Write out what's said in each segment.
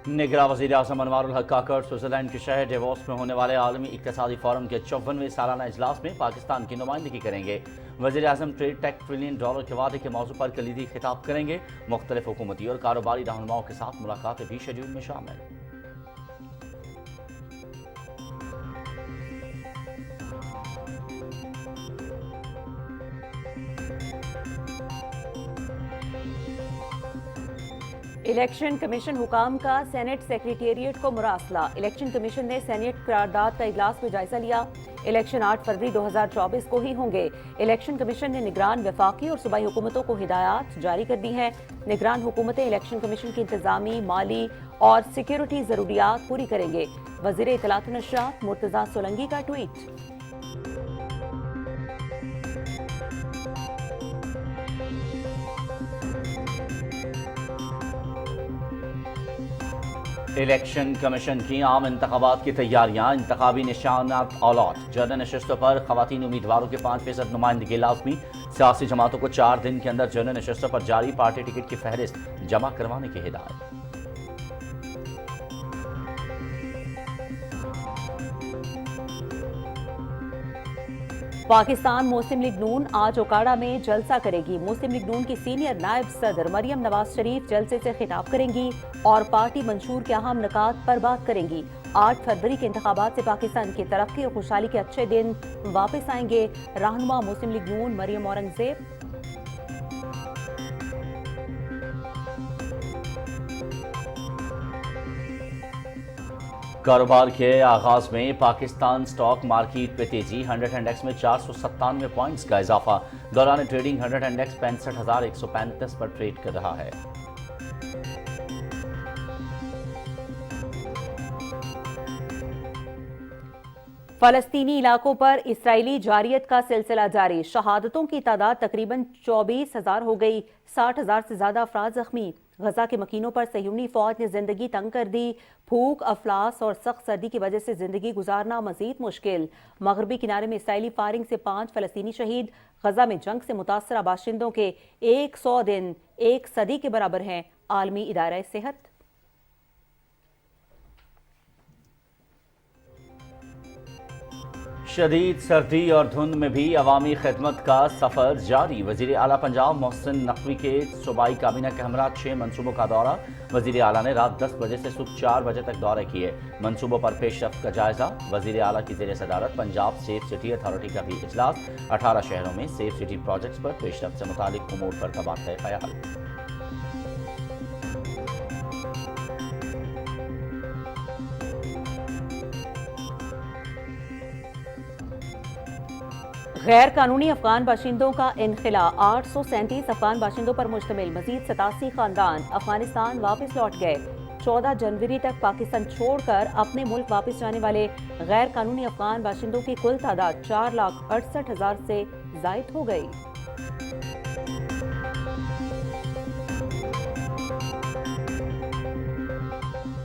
निगरां वज़ीर आज़म अनवारुल हक काकड़ स्विट्ज़रलैंड के शहर डेवोस में होने वाले आलमी इक़्तिसादी फोरम के 54वें सालाना इजलास में पाकिस्तान की नुमाइंदगी करेंगे। वज़ीर आज़म ट्रेड टेक $1 ट्रिलियन के वादे के मौजू पर कलीदी खिताब करेंगे। मुख्तलिफ हुकूमती और कारोबारी रहनुमाओं के साथ मुलाकातें भी शेड्यूल में शामिल। इलेक्शन कमीशन हुकाम का सेनेट सेक्रेटेरिएट को मुरासला। इलेक्शन कमीशन ने सेनेट करारदाद का इजलास में जायजा लिया। इलेक्शन 8 फरवरी 2024 को ही होंगे। इलेक्शन कमीशन ने निगरान वफाकी और सूबाई हुकूमतों को हिदायत जारी कर दी हैं। निगरान हुकूमतें इलेक्शन कमीशन की इंतजामी, माली और सिक्योरिटी जरूरियात पूरी करेंगे। वजीर इत्तलात व नशरियात मुर्तजा सोलंकी का ट्वीट। इलेक्शन कमीशन की आम इंतखाबात की तैयारियां, इंतखाबी निशानात अलॉट। जनरल नशस्तों पर खवातीन उम्मीदवारों के 5% नुमाइंदगी लाजमी। सियासी जमातों को 4 दिन के अंदर जनरल नशस्तों पर जारी पार्टी टिकट की फहरिस्त जमा करवाने की हिदायत। पाकिस्तान मुस्लिम लीग नून आज ओकाड़ा में जलसा करेगी। मुस्लिम लीग नून की सीनियर नायब सदर मरियम नवाज शरीफ जलसे से खिताब करेंगी और पार्टी मंशूर के अहम निकात पर बात करेंगी। 8 फरवरी के इंतखाबात से पाकिस्तान की तरक्की और खुशहाली के अच्छे दिन वापस आएंगे। रहनुमा मुस्लिम लीग नून मरियम औरंगजेब। कारोबार के आगाज में पाकिस्तान स्टॉक मार्केट पे तेजी। 100 इंडेक्स में 497 पॉइंट्स का इजाफा। दौरान ट्रेडिंग 100 इंडेक्स 65,135 पर ट्रेड कर रहा है। फलस्तीनी इलाकों पर इसराइली जारियत का सिलसिला जारी। शहादतों की तादाद तकरीबन 24,000 हो गई। 60,000 से ज्यादा अफराद जख्मी। गजा के मकीनों पर सह्यूनी फौज ने जिंदगी तंग कर दी। भूख, अफलास और सख्त सर्दी की वजह से जिंदगी गुजारना मजीद मुश्किल। मगरबी किनारे में इसराइली फायरिंग से 5 फलस्तीनी शहीद। गजा में जंग से मुतासरा बाशिंदों के 100 दिन 1 सदी के बराबर हैं। आलमी इदारा सेहत। शदीद सर्दी और धुंध में भी अवामी खिदमत का सफर जारी। वजीर आला पंजाब मोहसिन नकवी के सूबाई काबीना के हमरा 6 मनसूबों का दौरा। वजीर आला ने रात 10 बजे से सुबह 4 बजे तक दौरे किए। मनसूबों पर पेशरफ्त का जायजा। वजीर आला की ज़ेर सदारत पंजाब सेफ सिटी अथॉरिटी का भी इजलास। 18 शहरों में सेफ सिटी प्रोजेक्ट्स पर पेशरफ्त से मुतालिक उमूर पर तबादला ख्याल। गैर कानूनी अफगान बाशिंदों का इनखिला। 837 अफगान बाशिंदों पर मुश्तमिल मजीद 87 खानदान अफगानिस्तान वापस लौट गए। 14 जनवरी तक पाकिस्तान छोड़कर अपने मुल्क वापस जाने वाले गैर कानूनी अफगान बाशिंदों की कुल तादाद 4,68,000 से जायद हो गई।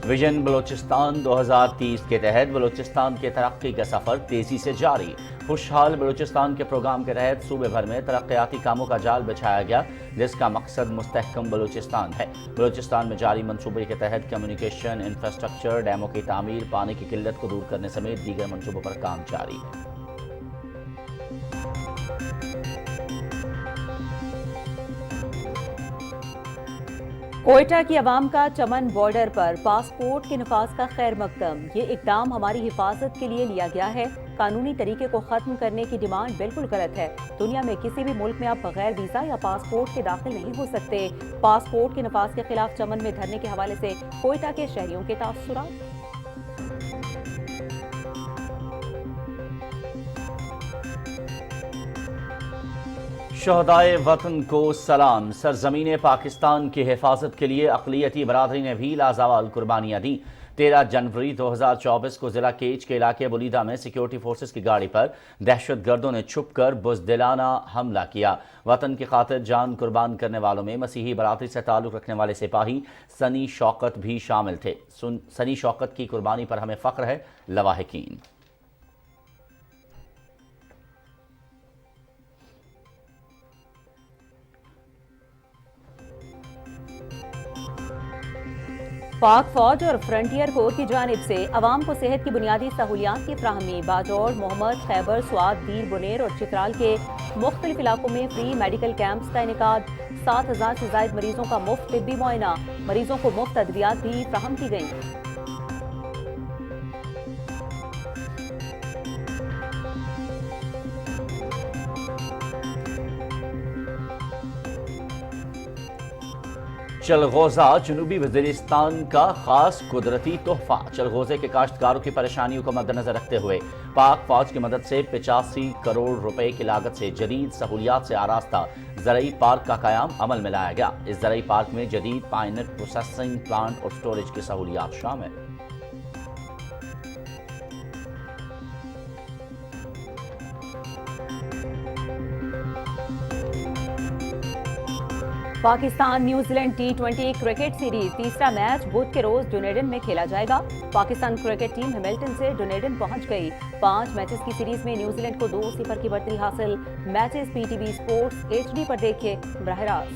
विजन बलोचिस्तान 2030 के तहत बलोचिस्तान के तरक्की का सफर तेजी से जारी। खुशहाल बलोचिस्तान के प्रोग्राम के तहत सूबे भर में तरक्याती कामों का जाल बिछाया गया, जिसका मकसद मुस्तहकम बलोचिस्तान है। बलोचिस्तान में जारी मंसूबे के तहत कम्युनिकेशन, इंफ्रास्ट्रक्चर, डैमों की तामीर, पानी की किल्लत को दूर करने समेत दीगर मंसूबों पर काम जारी है। कोयटा की अवाम का चमन बॉर्डर पर पासपोर्ट के नफाज का खैर मकदम। ये इकदाम हमारी हिफाजत के लिए लिया गया है। कानूनी तरीके को खत्म करने की डिमांड बिल्कुल गलत है। दुनिया में किसी भी मुल्क में आप बगैर वीजा या पासपोर्ट के दाखिल नहीं हो सकते। पासपोर्ट के नफाज के खिलाफ चमन में धरने के हवाले से कोयटा के शहरियों के तासुरात। शहदाए वतन को सलाम। सरजमीन पाकिस्तान की हिफाजत के लिए अक़लियती बरादरी ने भी लाजवाल कुर्बानियाँ दी। 13 जनवरी 2024 को जिला केच के इलाके बुलीदा में सिक्योरिटी फोर्सेस की गाड़ी पर दहशत गर्दों ने छुपकर बुज़दिलाना हमला किया। वतन की खातिर जान कुर्बान करने वालों में मसीही बरादरी से ताल्लुक़ रखने वाले सिपाही सनी शौकत भी शामिल थे। सनी शौकत की कुर्बानी पर हमें फ़ख्र है। लवाहिकीन। पाक फौज और फ्रंटियर कोर की जानिब से अवाम को सेहत की बुनियादी सहूलियात की फ्राहमी। बाजौर, मोहम्मद, खैबर, स्वात, दीर बुनेर और चित्राल के मुख्तलिफ इलाकों में फ्री मेडिकल कैंप्स का इनेकाद। 7,000 से ज्यादा मरीजों का मुफ्त तिब्बी मुआयना। मरीजों को मुफ्त अद्वियात भी फ्राहम की गई। चलगोजा जनूबी वजीरिस्तान का खास कुदरती तोहफा। चलगोजे के काश्तकारों की परेशानियों को मद्देनजर रखते हुए पाक फौज की मदद से 85 करोड़ रुपए की लागत से जदीद सहूलियात से आरास्ता ज़रई पार्क का क़याम अमल में लाया गया। इस ज़रई पार्क में जदीद पाइनट प्रोसेसिंग प्लांट और स्टोरेज की सहूलियात शामिल। Pakistan New Zealand T20 cricket series तीसरा मैच बुध के रोज डुनेडन में खेला जाएगा। पाकिस्तान क्रिकेट टीम हैमिल्टन से डुनेडन पहुंच गई। 5 मैचेस की सीरीज में न्यूजीलैंड को 2-0 की बढ़तरी हासिल। मैचेस PTV स्पोर्ट्स HD पर देखिए बराह रास्त।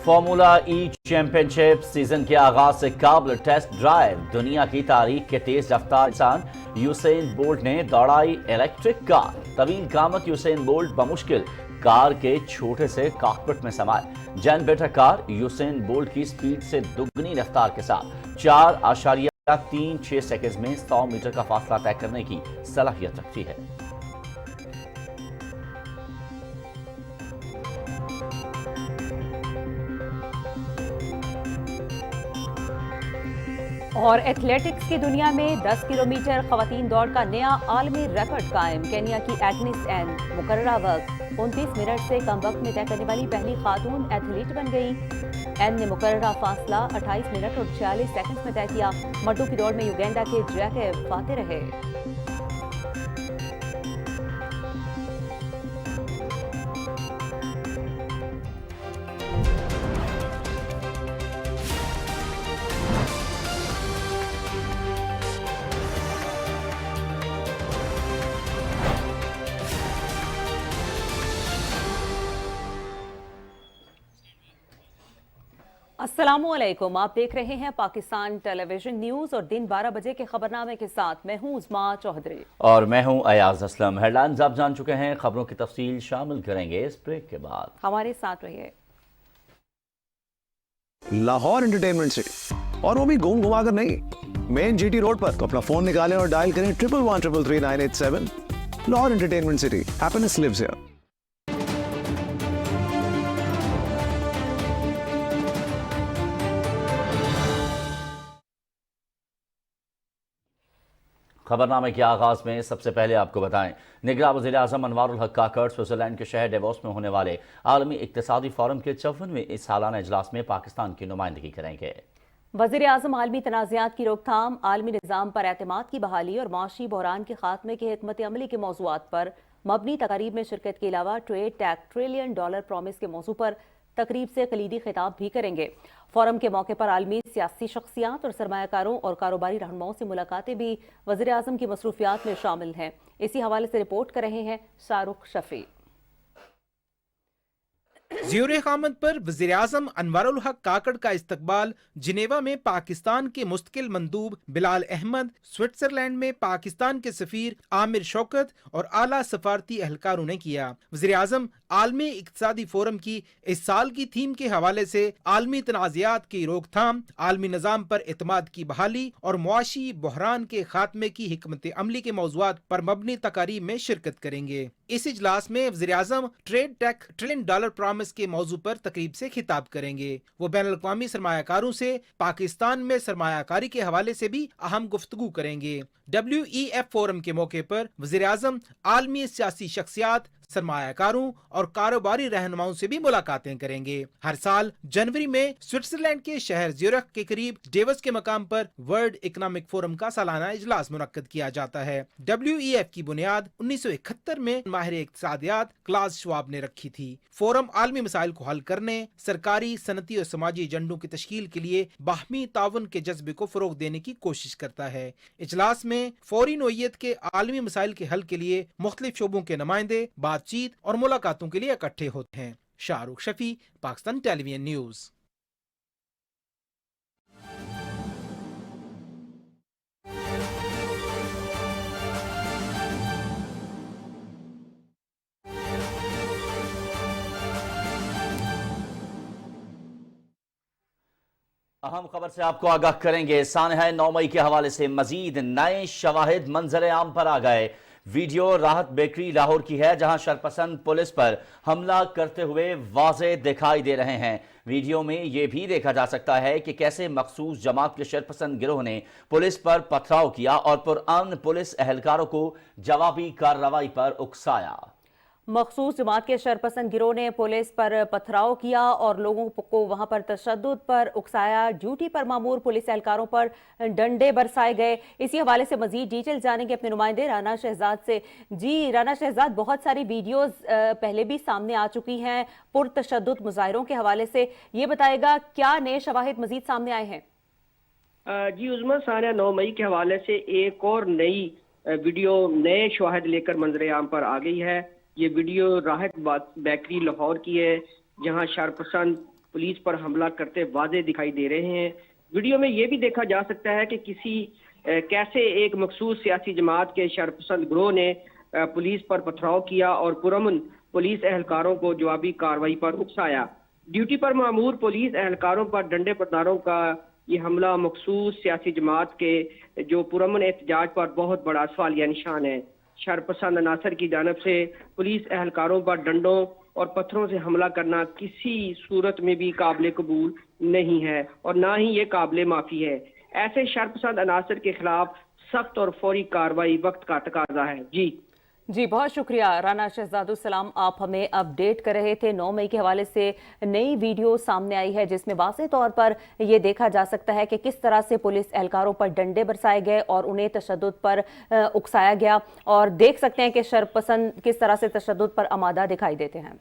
फॉर्मूला ई चैंपियनशिप सीजन के आगाज से काबिल टेस्ट ड्राइव। दुनिया की तारीख के तेज रफ्तार इंसान यूसेन बोल्ट ने दौड़ाई इलेक्ट्रिक कार। तवील कामत यूसेन बोल्ट बमुश्किल कार के छोटे से कॉकपिट में समाये। जनरेटर कार यूसेन बोल्ट की स्पीड से दुगनी रफ्तार के साथ 4.36 सेकंड में 100 मीटर का फासला तय करने की सलाहियत रखती है। और एथलेटिक्स की दुनिया में 10 किलोमीटर खवातीन दौड़ का नया आलमी रिकॉर्ड कायम। केन्या की एग्निस एन मुकर्ररा वक्त 29 मिनट से कम वक्त में तय करने वाली पहली खातून एथलीट बन गई। एन ने मुकर्ररा फासला 28 मिनट और 46 सेकंड में तय किया। मर्दों की दौड़ में युगांडा के जैकब फाते रहे। अस्सलामुअलैकुम, आप देख रहे हैं पाकिस्तान टेलीविजन न्यूज और दिन 12 बजे के खबरनामे के साथ मैं हूं उस्मा चौधरी और मैं हूं अयाज असलम। हेडलाइंस आप जान चुके हैं, खबरों की तफसील शामिल करेंगे इस ब्रेक के बाद। हमारे साथ रहिए। लाहौर एंटरटेनमेंट सिटी, और वो भी घूम घुमा कर नहीं, मेन GT रोड पर। तो अपना फोन निकालें और डायल करें 11133987। Lahore entertainment city, happiness lives here. खबरनामे के आगाज में सबसे पहले आपको बताएं, निगरां वज़ीर आज़म अनवारुल हक काकड़ स्विट्जरलैंड के शहर डेवोस में होने वाले आलमी इक्तिसादी फोरम के 54वें इस सालाना इजलास में पाकिस्तान की नुमाइंदगी करेंगे। वज़ीर आज़म आलमी तनाज़ात की रोकथाम, आलमी निज़ाम पर एतमाद की बहाली और माशी बहरान के खात्मे की हिकमत अमली के मौज़ूआत पर मबनी तकारीब में शिरकत के अलावा ट्रेड टैग $1 ट्रिलियन प्रॉमिस के मौजू पर तकरीब से कलीदी खिताब भी करेंगे। फोरम के मौके पर आलमी सियासी शख्सियात और सरमायाकारों और कारोबारी रहनुमाओं से मुलाकातें भी वज़ीर आज़म की मसरूफियात में शामिल हैं। इसी हवाले से रिपोर्ट कर रहे हैं शाहरुख शफी। ज़ियोर-ए-क़ामत पर वज़ीर आज़म अनवारुल हक काकड़ का इस्तकबाल जिनेवा में पाकिस्तान के मुस्तकिल मंदूब बिलाल अहमद, स्विट्जरलैंड में पाकिस्तान के सफीर आमिर शौकत और आला सफारती एहलकारों ने किया। वज़ीर आज़म आलमी इक्तिसादी फोरम की इस साल की थीम के हवाले से आलमी तनाज़ात की रोकथाम, आलमी निज़ाम पर एतमाद की बहाली और मुआशी बहरान के खात्मे की हिकमत अमली के मौज़ूआत पर मबनी तकारीब में शिरकत करेंगे। इस इजलास में वज़ीर आज़म ट्रेड टैग $1 ट्रिलियन प्रॉमिस के मौजू पर तकरीब से खिताब करेंगे। वो बैनुल-अक़वामी सरमायाकारों से पाकिस्तान में सरमायाकारी के हवाले से भी अहम गुफ्तगू करेंगे। WEF फोरम के मौके पर वज़ीर आज़म आलमी सियासी शख्सियात, सरमायाकारों और कारोबारी रहनुमाओं से भी मुलाकातें करेंगे। हर साल जनवरी में स्विट्जरलैंड के शहर ज़्यूरिख के करीब डेवस के मकाम पर वर्ल्ड इकोनॉमिक फोरम का सालाना इजलास मुनक्कद किया जाता है। WEF की बुनियाद 1971 में माहिर इक्तिसादियात क्लास श्वाब ने रखी थी। फोरम आलमी मसाइल को हल करने, सरकारी, सनती और समाजी एजेंडों की तश्कील के लिए बाहमी ताउन के जज्बे को फरोग देने की कोशिश करता है। इजलास में फौरी नोयत के आलमी मसाइल के हल के लिए मुख्तलिफ शोबों के नुमाइंदे बातचीत और मुलाकातों के लिए इकट्ठे होते हैं। Shahrukh Shafi, Pakistan television news. अहम खबर से आपको आगाह करेंगे। सानहा 9 मई के हवाले से मजीद नए शवाहिद मंजर आम पर आ गए। वीडियो राहत बेकरी लाहौर की है, जहां शरपसंद पुलिस पर हमला करते हुए वाज़े दिखाई दे रहे हैं। वीडियो में यह भी देखा जा सकता है कि कैसे मखसूस जमात के शरपसंद गिरोह ने पुलिस पर पथराव किया और पुरअमन पुलिस एहलकारों को जवाबी कार्रवाई पर उकसाया। मखसूस जमात के शरपसंद गिरोह ने पुलिस पर पथराव किया और लोगों को वहां पर तशद्दुद पर उकसाया। ड्यूटी पर मामूर पुलिस एहलकारों पर डंडे बरसाए गए। इसी हवाले से मजीद डिटेल जानेंगे अपने नुमाइंदे राना शहजाद से। जी राना शहजाद, बहुत सारी वीडियोस पहले भी सामने आ चुकी हैं पुरतशद्दुद मुजाहिरों के हवाले से, ये बताएगा क्या नए शवाहिद मजीद सामने आए हैं? जी उज़्मा, सानिया 9 मई के हवाले से एक और नई वीडियो नए शवाहिद लेकर मंजर आम पर आ गई है। ये वीडियो राहत बेकरी लाहौर की है, जहां शरपसंद पुलिस पर हमला करते वाज़े दिखाई दे रहे हैं। वीडियो में ये भी देखा जा सकता है कि कैसे एक मखसूस सियासी जमात के शरपसंद गिरोह ने पुलिस पर पथराव किया और पुरअमन पुलिस एहलकारों को जवाबी कार्रवाई पर उकसाया। ड्यूटी पर मामूर पुलिस एहलकारों पर डंडे बरदारों का ये हमला मखसूस सियासी जमात के जो पुरअमन एहतजाज पर बहुत बड़ा सवालिया निशान है। शरपसंद अनासर की जानब से पुलिस एहलकारों पर डंडों और पत्थरों से हमला करना किसी सूरत में भी काबिल कबूल नहीं है और ना ही ये काबिल माफ़ी है। ऐसे शरपसंद अनासर के खिलाफ सख्त और फौरी कार्रवाई वक्त का तकाजा है। जी बहुत शुक्रिया राना शहजादुस्सलाम, आप हमें अपडेट कर रहे थे। 9 मई के हवाले से नई वीडियो सामने आई है जिसमें वाज़ेह तौर पर यह देखा जा सकता है कि किस तरह से पुलिस एहलकारों पर डंडे बरसाए गए और उन्हें तशद्दुद पर उकसाया गया, और देख सकते हैं कि शरपसंद किस तरह से तशद्दुद पर आमादा दिखाई देते हैं।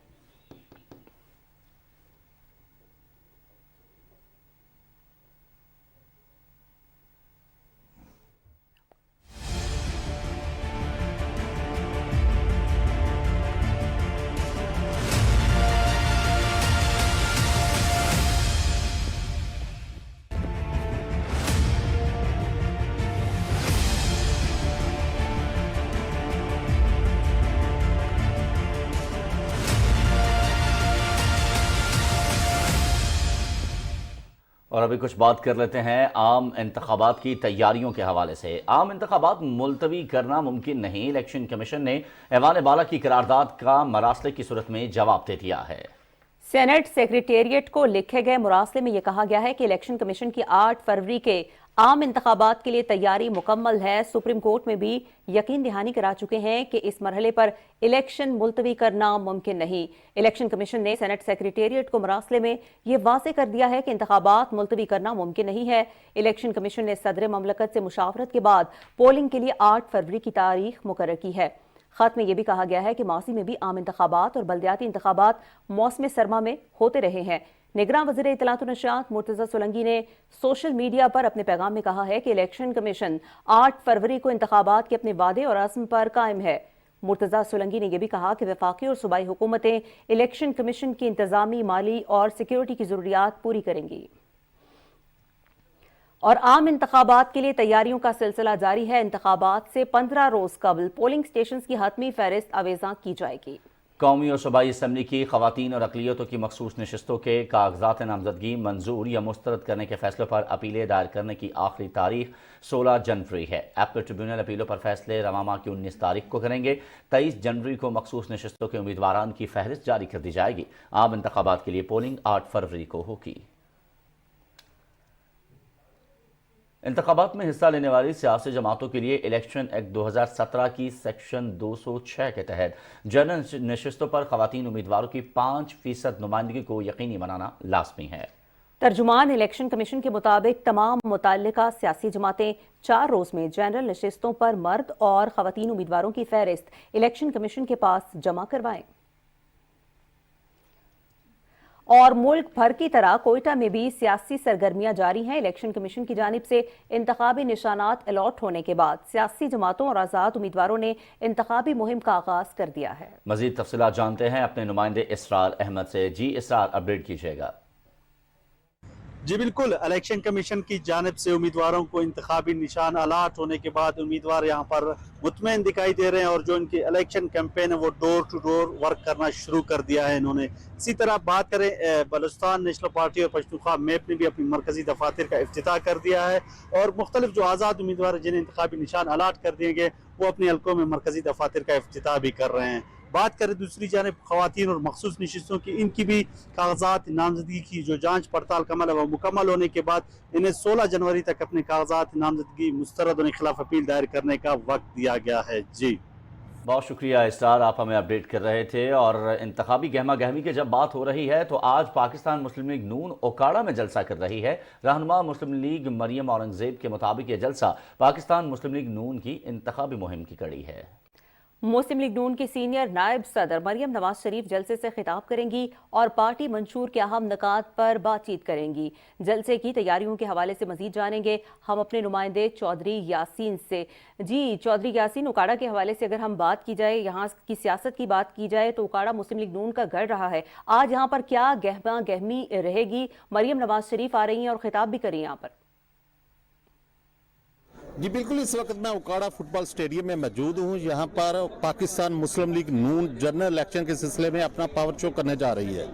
और अभी कुछ बात कर लेते हैं आम इंतखाबात की तैयारियों के हवाले से। आम इंतखाबात मुलतवी करना मुमकिन नहीं, इलेक्शन कमीशन ने ऐवान बाला की करारदाद का मरासले की सूरत में जवाब दे दिया है। सेनेट सेक्रेटेरिएट को लिखे गए मुरासले में यह कहा गया है कि इलेक्शन कमीशन की 8 फरवरी के आम इंतखाबात के लिए तैयारी मुकम्मल है। सुप्रीम कोर्ट में भी यकीन दहानी करा चुके हैं कि इस मरहले पर इलेक्शन मुलतवी करना मुमकिन नहीं। इलेक्शन कमीशन ने सेनेट सेक्रेटेरिएट को मुरासले में यह वाज़े कर दिया है कि इंतखाबात मुलतवी करना मुमकिन नहीं है। इलेक्शन कमीशन ने सदर ममलकत से मुशावरत के बाद पोलिंग के लिए 8 फरवरी की तारीख मुकर्रर की है। खत में यह भी कहा गया है कि माजी में भी आम इंतखाबात और बल्दियाती इंतखाबात मौसम सरमा में होते रहे हैं। निगरान वज़ीर इत्तलात व नशरियात मुर्तज़ा सोलंकी ने सोशल मीडिया पर अपने पैगाम में कहा है कि इलेक्शन कमीशन 8 फरवरी को इंतखाबात के अपने वादे और अज़्म पर कायम है। मुर्तज़ा सोलंकी ने यह भी कहा कि वफाकी और सूबाई हुकूमतें इलेक्शन कमीशन की इंतजामी, माली और सिक्योरिटी की ज़रूरियात पूरी करेंगी। और आम इंतखाबात के लिए तैयारियों का सिलसिला जारी है। इंतखाबात से 15 रोज कबल पोलिंग स्टेशन की हतमी फहरिस्त आवेज़ा की जाएगी। कौमी और सूबाई असम्बली की खवातीन और अक़लियतों की मखसूस नशस्तों के कागजात नामजदगी मंजूर या मुस्तरद करने के फैसलों पर अपीलें दायर करने की आखिरी तारीख 16 जनवरी है। एपीलेट ट्रिब्यूनल अपीलों पर फैसले रवा माह की 19 तारीख को करेंगे। 23 जनवरी को मखसूस नशस्तों के उम्मीदवारान की फहरिस्त जारी कर दी जाएगी। आम इंतखाबात के लिए पोलिंग 8 फरवरी को होगी। इंतखाबात में हिस्सा लेने वाली सियासी जमातों के लिए इलेक्शन एक्ट 2017 की सेक्शन 206 के तहत जनरल नशिस्तों पर खवातीन उम्मीदवारों की 5% नुमाइंदगी को यकीनी बनाना लाजमी है। तर्जुमान इलेक्शन कमीशन के मुताबिक तमाम मुतल्लिका सियासी जमातें 4 रोज में जनरल नशिस्तों पर मर्द और खवातीन उम्मीदवारों की फहरिस्त इलेक्शन कमीशन के पास जमा करवाएं। और मुल्क भर की तरह कोयटा में भी सियासी सरगर्मियां जारी हैं। इलेक्शन कमीशन की जानिब से इंतखाबी निशानात अलॉट होने के बाद सियासी जमातों और आज़ाद उम्मीदवारों ने इंतखाबी मुहिम का आगाज कर दिया है। मजीद तफसीलात जानते हैं अपने नुमाइंदे इसरार अहमद से। जी इसरार, अपडेट कीजिएगा। जी बिल्कुल, इलेक्शन कमीशन की जानिब से उम्मीदवारों को इंतखाबी निशान अलाट होने के बाद उम्मीदवार यहाँ पर मुतमईन दिखाई दे रहे हैं और जो इनकी इलेक्शन कैंपेन है वो डोर टू डोर वर्क करना शुरू कर दिया है इन्होंने। इसी तरह बात करें बलूचिस्तान नेशनल पार्टी और पश्तूनख्वा मैप ने भी अपनी मरकजी दफातर का इफ्तिताह कर दिया है और मुख्तलिफ जो आज़ाद उम्मीदवार जिन्हें इंतखाबी निशान अलाट कर दिए गए वो अपने हल्कों में मरकजी दफातर का इफ्तिताह भी कर रहे हैं। बात करें दूसरी जानिब खवातीन और मखसूस नशिस्तों की, इनकी भी कागजात नामजदगी की जो जांच पड़ताल मुकम्मल होने के बाद इन्हें 16 जनवरी तक अपने कागजात नामजदगी मुस्तरद होने के खिलाफ अपील दायर करने का वक्त दिया गया है। जी बहुत शुक्रिया इसरार, आप हमें अपडेट कर रहे थे। और इंतखाबी गहमा गहमी की जब बात हो रही है तो आज पाकिस्तान मुस्लिम लीग नून ओकाड़ा में जलसा कर रही है। रहनुमा मुस्लिम लीग मरियम औरंगजेब के मुताबिक ये जलसा पाकिस्तान मुस्लिम लीग नून की इंतखाबी मुहिम की कड़ी है। मुस्लिम लीग नून की सीनियर नायब सदर मरियम नवाज शरीफ जलसे से खिताब करेंगी और पार्टी मंशूर के अहम निकात पर बातचीत करेंगी। जलसे की तैयारियों के हवाले से मजीद जानेंगे हम अपने नुमाइंदे चौधरी यासीन से। जी चौधरी यासीन, उकाड़ा के हवाले से अगर हम बात की जाए, यहाँ की सियासत की बात की जाए तो उकाड़ा मुस्लिम लीग नून का गढ़ रहा है। आज यहाँ पर क्या गहमा गहमी रहेगी? मरियम नवाज शरीफ आ रही हैं और खिताब भी करें यहाँ पर। जी बिल्कुल, इस वक्त मैं उकाड़ा फुटबॉल स्टेडियम में मौजूद हूँ। यहाँ पर पाकिस्तान मुस्लिम लीग नून जनरल इलेक्शन के सिलसिले में अपना पावर शो करने जा रही है।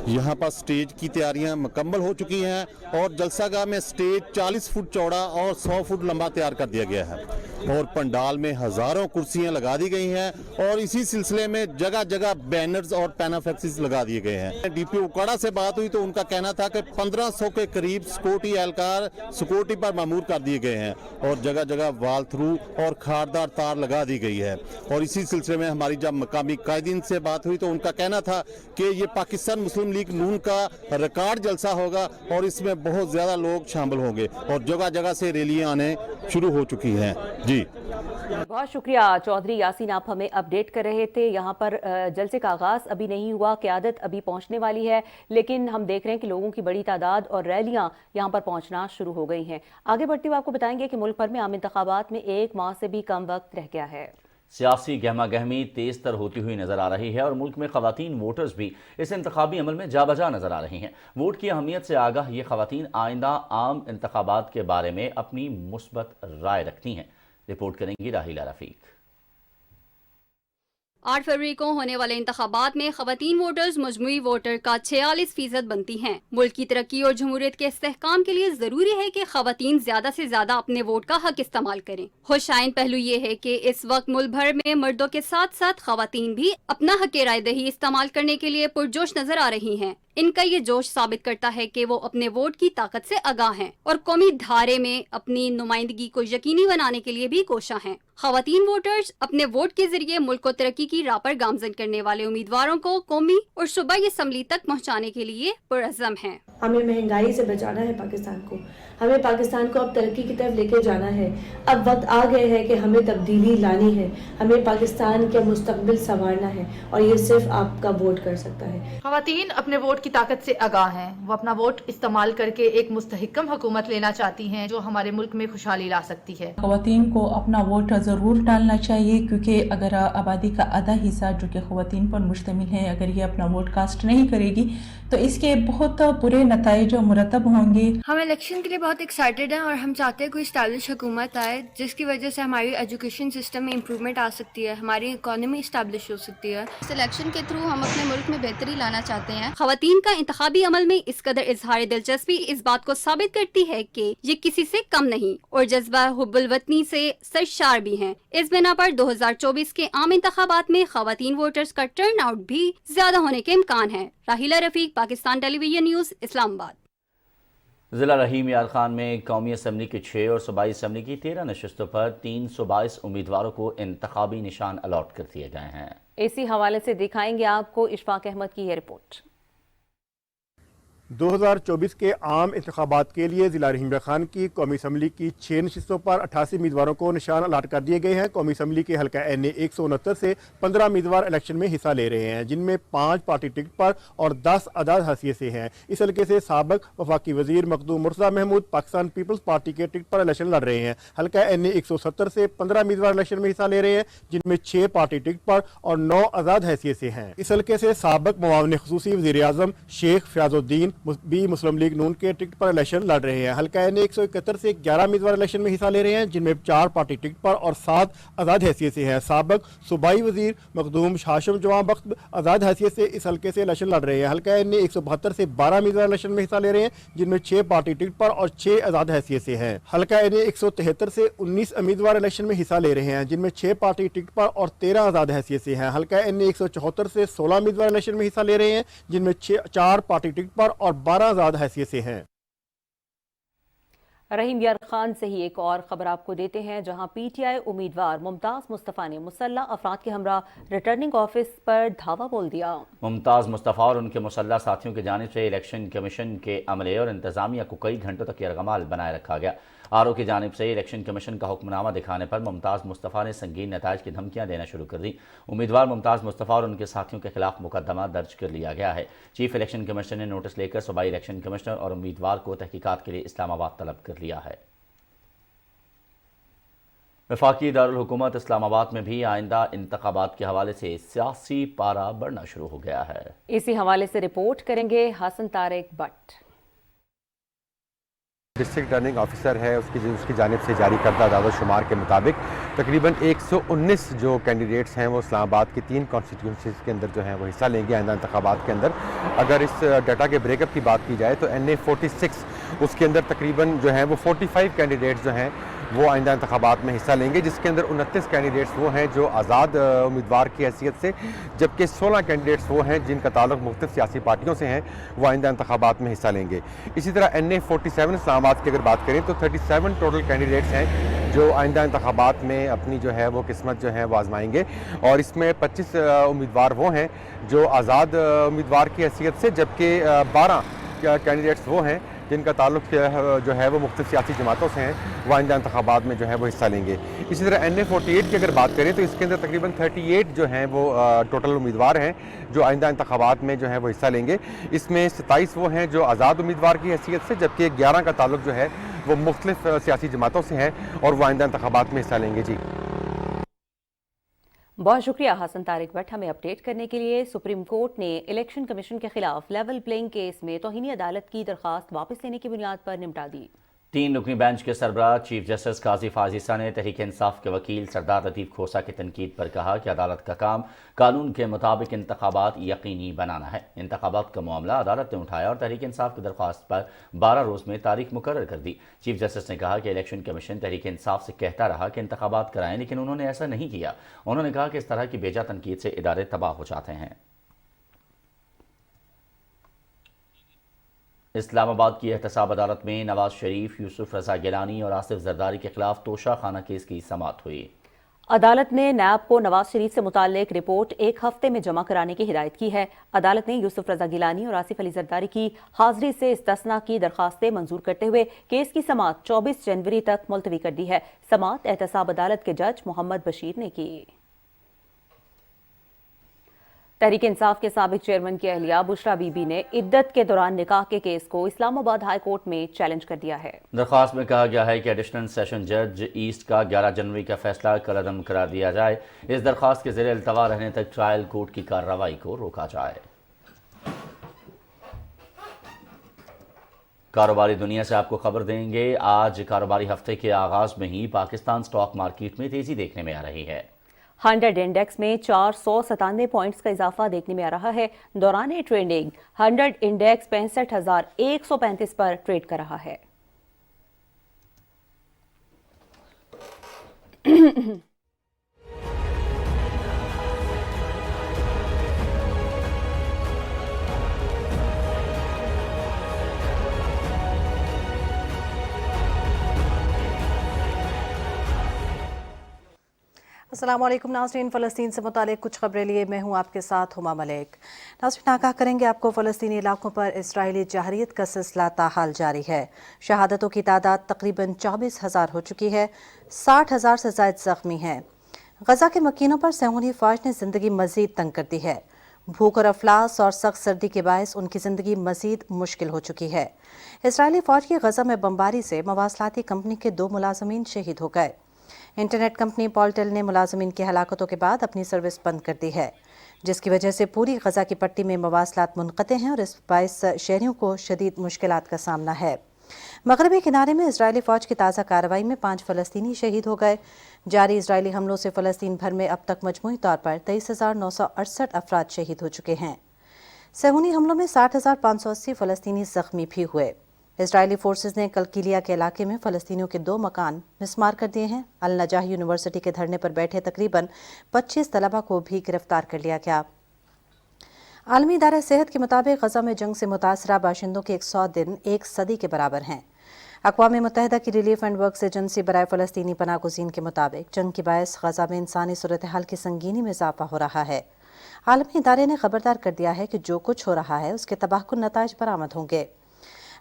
यहाँ पर स्टेज की तैयारियां मुकम्मल हो चुकी हैं और जलसागाह में स्टेज 40 फुट चौड़ा और 100 फुट लंबा तैयार कर दिया गया है और पंडाल में हजारों कुर्सियां लगा दी गई हैं और इसी सिलसिले में जगह जगह बैनर्स और पैनाफ्लेक्सिस लगा दिए गए हैं। डीपी उकाड़ा से बात हुई तो उनका कहना था कि 1500 के करीब सिक्योरिटी एहलकार सिक्योरिटी पर मामूर कर दिए गए हैं और जगह जगह वाल थ्रू और खारदार तार लगा दी गई है। और इसी सिलसिले में हमारी जब मकामी कायदीन से बात हुई तो उनका कहना था कि ये पाकिस्तान मुस्लिम लीग नून का रिकॉर्ड जलसा होगा और इसमें बहुत ज्यादा लोग शामिल होंगे और जगह जगह से रैलियां आने शुरू हो चुकी हैं। जी बहुत शुक्रिया चौधरी यासीन, आप हमें अपडेट कर रहे थे। यहाँ पर जलसे का आगाज अभी नहीं हुआ, क़यादत अभी पहुँचने वाली है, लेकिन हम देख रहे हैं कि लोगों की बड़ी तादाद और रैलियाँ यहाँ पर पहुँचना शुरू हो गई हैं। आगे बढ़ते हुए आपको बताएंगे कि मुल्क भर में आम इंतखाबात में 1 माह से भी कम वक्त रह गया है। सियासी गहमा गहमी तेज तर होती हुई नजर आ रही है और मुल्क में खवातीन वोटर्स भी इस इंतखाबी अमल में जा बजा नजर आ रही हैं। वोट की अहमियत से आगाह ये खवातीन आइंदा आम इंतखाबात के बारे में अपनी मुस्बत राय रखती हैं। रिपोर्ट करेंगी राहिला रफीक। 8 फरवरी को होने वाले इंतखाबात में खवातीन वोटर्स मजमूई वोटर का 46% बनती हैं। मुल्क की तरक्की और जमहूरियत के इस्तेहकाम के लिए जरूरी है कि खवातीन ज्यादा से ज्यादा अपने वोट का हक इस्तेमाल करें। खुशाइन पहलू ये है कि इस वक्त मुल्क भर में मर्दों के साथ साथ खवातीन भी अपना हक राय दही इस्तेमाल करने के लिए पुरजोश नजर आ रही हैं। इनका ये जोश साबित करता है कि वो अपने वोट की ताकत से आगाह हैं और कौमी धारे में अपनी नुमाइंदगी को यकीनी बनाने के लिए भी कोशा हैं। खवातीन वोटर्स अपने वोट के जरिए मुल्क को तरक्की की राह पर गामजन करने वाले उम्मीदवारों को कौमी और सूबाई असम्बली तक पहुँचाने के लिए पुरअज़्म हैं। हमें महंगाई से बचाना है पाकिस्तान को, हमें पाकिस्तान को अब तरक्की की तरफ लेके जाना है। अब वक्त आ गया है कि हमें तब्दीली लानी है, हमें पाकिस्तान का मुस्तकबिल संवारना है और ये सिर्फ आपका वोट कर सकता है। खवातीन अपने वोट की ताकत से आगाह हैं। वो अपना वोट इस्तेमाल करके एक मुस्तहकम हुकूमत लेना चाहती हैं जो हमारे मुल्क में खुशहाली ला सकती है। खवातीन को अपना वोट ज़रूर डालना चाहिए क्योंकि अगर आबादी का आधा हिस्सा जो कि खवातीन पर मुश्तमिल है, अगर ये अपना वोट कास्ट नहीं करेगी तो इसके बहुत बुरे नताइज मुरतब होंगे। हम इलेक्शन के लिए बहुत एक्साइटेड हैं और हम चाहते हैं कोई स्टैब्लिश हुकूमत आए जिसकी वजह से हमारी एजुकेशन सिस्टम में इम्प्रूवमेंट आ सकती है, हमारी इकोनॉमी इस्टेब्लिश हो सकती है। इस इलेक्शन के थ्रू हम अपने मुल्क में बेहतरी लाना चाहते हैं। खवातीन का इंतखाबी अमल में इस कदर इजहार दिलचस्पी इस बात को साबित करती है कि ये किसी से कम नहीं और जज्बा हुब्बुल वतनी से सरशार भी हैं। इस बिना पर 2024 के आम इंतखाबात में खवातीन वोटर्स का टर्न आउट भी ज्यादा होने के इम्कान है। राहिला रफीक, पाकिस्तान टेलीविजन न्यूज, इस्लामाबाद। ضلع رحیم یار خان میں قومی اسمبلی کی 6 اور صوبائی اسمبلی کی 13 نشستوں پر 322 امیدواروں کو انتخابی نشان الاٹ کر دیے گئے ہیں۔ اسی حوالے سے دکھائیں گے آپ کو اشفاق احمد کی یہ رپورٹ۔ 2024 کے عام انتخابات کے لیے ضلع رحیم یار خان کی قومی اسمبلی کی 6 نشستوں پر 88 امیدواروں کو نشان الاٹ کر دیے گئے ہیں۔ قومی اسمبلی کے حلقہ این اے 169 سے 15 امیدوار الیکشن میں حصہ لے رہے ہیں، جن میں 5 پارٹی ٹکٹ پر اور 10 آزاد حیثیت سے ہیں۔ اس حلقے سے سابق وفاقی وزیر مخدوم مرتضیٰ محمود پاکستان پیپلز پارٹی کے ٹکٹ پر الیکشن لڑ رہے ہیں۔ حلقہ این اے 170 سے 15 امیدوار الیکشن میں حصہ لے رہے ہیں، جن میں 6 پارٹی ٹکٹ پر اور 9 آزاد حیثیت سے ہیں۔ اس حلقے سے سابق معاون خصوصی وزیر اعظم شیخ فیاض الدین بھی مسلم لیگ نون کے ٹکٹ پر الیکشن لڑ رہے ہیں۔ حلقہ این اے 171 سے 11 امیدوار الیکشن میں حصہ لے رہے ہیں، جن میں 4 پارٹی ٹکٹ پر اور 7 آزاد حیثیت سے ہیں۔ سابق صوبائی وزیر مخدوم ہاشم جواں بخت آزاد حیثیت سے اس حلقے سے الیکشن لڑ رہے ہیں۔ حلقہ این اے 172 سے 12 امیدوار الیکشن میں حصہ لے رہے ہیں، جن میں 6 پارٹی ٹکٹ پر اور 6 آزاد حیثیت سے ہیں۔ حلقہ این اے 173 سے 19 امیدوار الیکشن میں حصہ لے رہے ہیں، جن میں 6 پارٹی ٹکٹ پر اور 13 آزاد حیثیت سے ہیں۔ حلقہ این اے 174 سے 16 امیدوار الیکشن میں حصہ لے رہے ہیں، جن میں 4 پارٹی ٹکٹ پر اور 12 آزاد حیثیت سے ہیں۔ رحیم یار خان سے ہی ایک اور خبر آپ کو دیتے ہیں، جہاں پی ٹی آئی امیدوار ممتاز مصطفیٰ نے مسلح افراد کے ہمراہ ریٹرننگ آفس پر دھاوا بول دیا۔ ممتاز مصطفیٰ اور ان کے مسلح ساتھیوں کی جانب سے الیکشن کمیشن کے عملے اور انتظامیہ کو کئی گھنٹوں تک یرغمال بنائے رکھا گیا۔ آر او کی جانب سے الیکشن کمیشن کا حکم نامہ دکھانے پر ممتاز مصطفیٰ نے سنگین نتائج کی دھمکیاں دینا شروع کر دی۔ امیدوار ممتاز مصطفیٰ اور ان کے ساتھیوں کے خلاف مقدمہ درج کر لیا گیا ہے۔ چیف الیکشن کمشنر نے نوٹس لے کر صوبائی الیکشن کمشنر اور امیدوار کو تحقیقات کے لیے اسلام آباد طلب کر لیا ہے۔ وفاقی دارالحکومت اسلام آباد میں بھی آئندہ انتخابات کے حوالے سے سیاسی پارا بڑھنا شروع ہو گیا ہے۔ اسی حوالے سے رپورٹ کریں گے Hassan Tariq Butt. District returning officer ہے اس کی جانب سے جاری کردہ اعداد و شمار کے مطابق تقریباً 119 جو کینڈیڈیٹس ہیں وہ اسلام آباد کی 3 کانسٹیٹیوئنسیز کے اندر جو ہیں وہ حصہ لیں گے آئندہ انتخابات کے اندر۔ اگر اس ڈیٹا کے بریک اپ کی بات کی جائے تو این اے 46 اس کے اندر تقریباً جو ہیں وہ 45 کینڈیڈیٹس جو ہیں وہ آئندہ انتخابات میں حصہ لیں گے، جس کے اندر 29 کینڈیڈیٹس وہ ہیں جو آزاد امیدوار کی حیثیت سے، جبکہ 16 کینڈیڈیٹس وہ ہیں جن کا تعلق مختلف سیاسی پارٹیوں سے ہیں، وہ آئندہ انتخابات میں حصہ لیں گے۔ اسی طرح این اے 47 اسلام آباد کی اگر بات کریں تو 37 ٹوٹل کینڈیڈیٹس ہیں جو آئندہ انتخابات میں اپنی جو ہے وہ قسمت جو ہے وہ آزمائیں گے، اور اس میں 25 امیدوار وہ ہیں جو آزاد امیدوار کی حیثیت سے، جبکہ 12 کینڈیڈیٹس وہ ہیں جن کا تعلق جو ہے وہ مختلف سیاسی جماعتوں سے ہیں، وہ آئندہ انتخابات میں جو ہے وہ حصہ لیں گے۔ اسی طرح این اے 48 کی اگر بات کریں تو اس کے اندر تقریباً 38 جو ہیں وہ ٹوٹل امیدوار ہیں جو آئندہ انتخابات میں جو ہے وہ حصہ لیں گے۔ اس میں 27 وہ ہیں جو آزاد امیدوار کی حیثیت سے، جبکہ 11 کا تعلق جو ہے وہ مختلف سیاسی جماعتوں سے ہیں اور وہ آئندہ انتخابات میں حصہ لیں گے۔ جی بہت شکریہ حسن طارق بٹ ہمیں اپڈیٹ کرنے کے لیے۔ سپریم کورٹ نے الیکشن کمیشن کے خلاف لیول پلینگ کیس میں توہین عدالت کی درخواست واپس لینے کی بنیاد پر نمٹا دی۔ 3 رکنی بینچ کے سربراہ چیف جسٹس قاضی فائز عیسیٰ نے تحریک انصاف کے وکیل سردار لطیف کھوسہ کی تنقید پر کہا کہ عدالت کا کام قانون کے مطابق انتخابات یقینی بنانا ہے۔ انتخابات کا معاملہ عدالت نے اٹھایا اور تحریک انصاف کی درخواست پر 12 روز میں تاریخ مقرر کر دی۔ چیف جسٹس نے کہا کہ الیکشن کمیشن تحریک انصاف سے کہتا رہا کہ انتخابات کرائیں، لیکن انہوں نے ایسا نہیں کیا۔ انہوں نے کہا کہ اس طرح کی بیجا تنقید سے ادارے تباہ ہو جاتے ہیں۔ اسلام آباد کی احتساب عدالت میں نواز شریف، یوسف رضا گیلانی اور آصف زرداری کے خلاف توشہ خانہ کیس کی سماعت ہوئی۔ عدالت نے نیب کو نواز شریف سے متعلق رپورٹ 1 ہفتے میں جمع کرانے کی ہدایت کی ہے۔ عدالت نے یوسف رضا گیلانی اور آصف علی زرداری کی حاضری سے استثناء کی درخواستیں منظور کرتے ہوئے کیس کی سماعت 24 جنوری تک ملتوی کر دی ہے۔ سماعت احتساب عدالت کے جج محمد بشیر نے کی۔ تحریک انصاف کے سابق چیئرمین کی اہلیہ بشرا بی بی نے عدت کے دوران نکاح کے کیس کو اسلام آباد ہائی کورٹ میں چیلنج کر دیا ہے۔ درخواست میں کہا گیا ہے کہ ایڈیشنل سیشن جج ایسٹ کا 11 جنوری کا فیصلہ کالعدم قرار دیا جائے۔ اس درخواست کے زیر التوا رہنے تک ٹرائل کورٹ کی کارروائی کو روکا جائے۔ کاروباری دنیا سے آپ کو خبر دیں گے۔ آج کاروباری ہفتے کے آغاز میں ہی پاکستان سٹاک مارکیٹ میں تیزی دیکھنے میں آ رہی ہے۔ 100 انڈیکس میں 497 پوائنٹس کا اضافہ دیکھنے میں آ رہا ہے۔ دوران ٹریڈنگ 100 انڈیکس 65,135 پر ٹریڈ کر رہا ہے۔ السلام علیکم ناظرین، فلسطین سے متعلق کچھ خبریں لیے میں ہوں آپ کے ساتھ ہما ملک۔ ناظرین، آگاہ کریں گے آپ کو فلسطینی علاقوں پر اسرائیلی جارحیت کا سلسلہ تاحال جاری ہے۔ شہادتوں کی تعداد تقریباً 24,000 ہو چکی ہے، 60,000 سے زائد زخمی ہیں۔ غزہ کے مکینوں پر صہیونی فوج نے زندگی مزید تنگ کر دی ہے۔ بھوک اور افلاس اور سخت سردی کے باعث ان کی زندگی مزید مشکل ہو چکی ہے۔ اسرائیلی فوج کی غزہ میں بمباری سے مواصلاتی کمپنی کے 2 ملازمین شہید ہو گئے۔ انٹرنیٹ کمپنی پالٹل نے ملازمین کی ہلاکتوں کے بعد اپنی سروس بند کر دی ہے، جس کی وجہ سے پوری غزہ کی پٹی میں مواصلات منقطع ہیں اور اس باعث شہریوں کو شدید مشکلات کا سامنا ہے۔ مغربی کنارے میں اسرائیلی فوج کی تازہ کارروائی میں 5 فلسطینی شہید ہو گئے۔ جاری اسرائیلی حملوں سے فلسطین بھر میں اب تک مجموعی طور پر 23,968 افراد شہید ہو چکے ہیں۔ صہیونی حملوں میں 60,580 فلسطینی زخمی بھی ہوئے۔ اسرائیلی فورسز نے کلکیلیا کے علاقے میں فلسطینیوں کے 2 مکان مسمار کر دیے ہیں۔ النجاح یونیورسٹی کے دھرنے پر بیٹھے تقریباً 25 طلبہ کو بھی گرفتار کر لیا گیا۔ عالمی ادارہ صحت کے مطابق غزہ میں جنگ سے متاثرہ باشندوں کے 100 دن 1 صدی کے برابر ہیں۔ اقوام متحدہ کی ریلیف اینڈ ورکس ایجنسی برائے فلسطینی پناہ گزین کے مطابق جنگ کے باعث غزہ میں انسانی صورتحال کی سنگینی میں اضافہ ہو رہا ہے۔ عالمی ادارے نے خبردار کر دیا ہے کہ جو کچھ ہو رہا ہے اس کے تباہ کن نتائج برآمد ہوں گے۔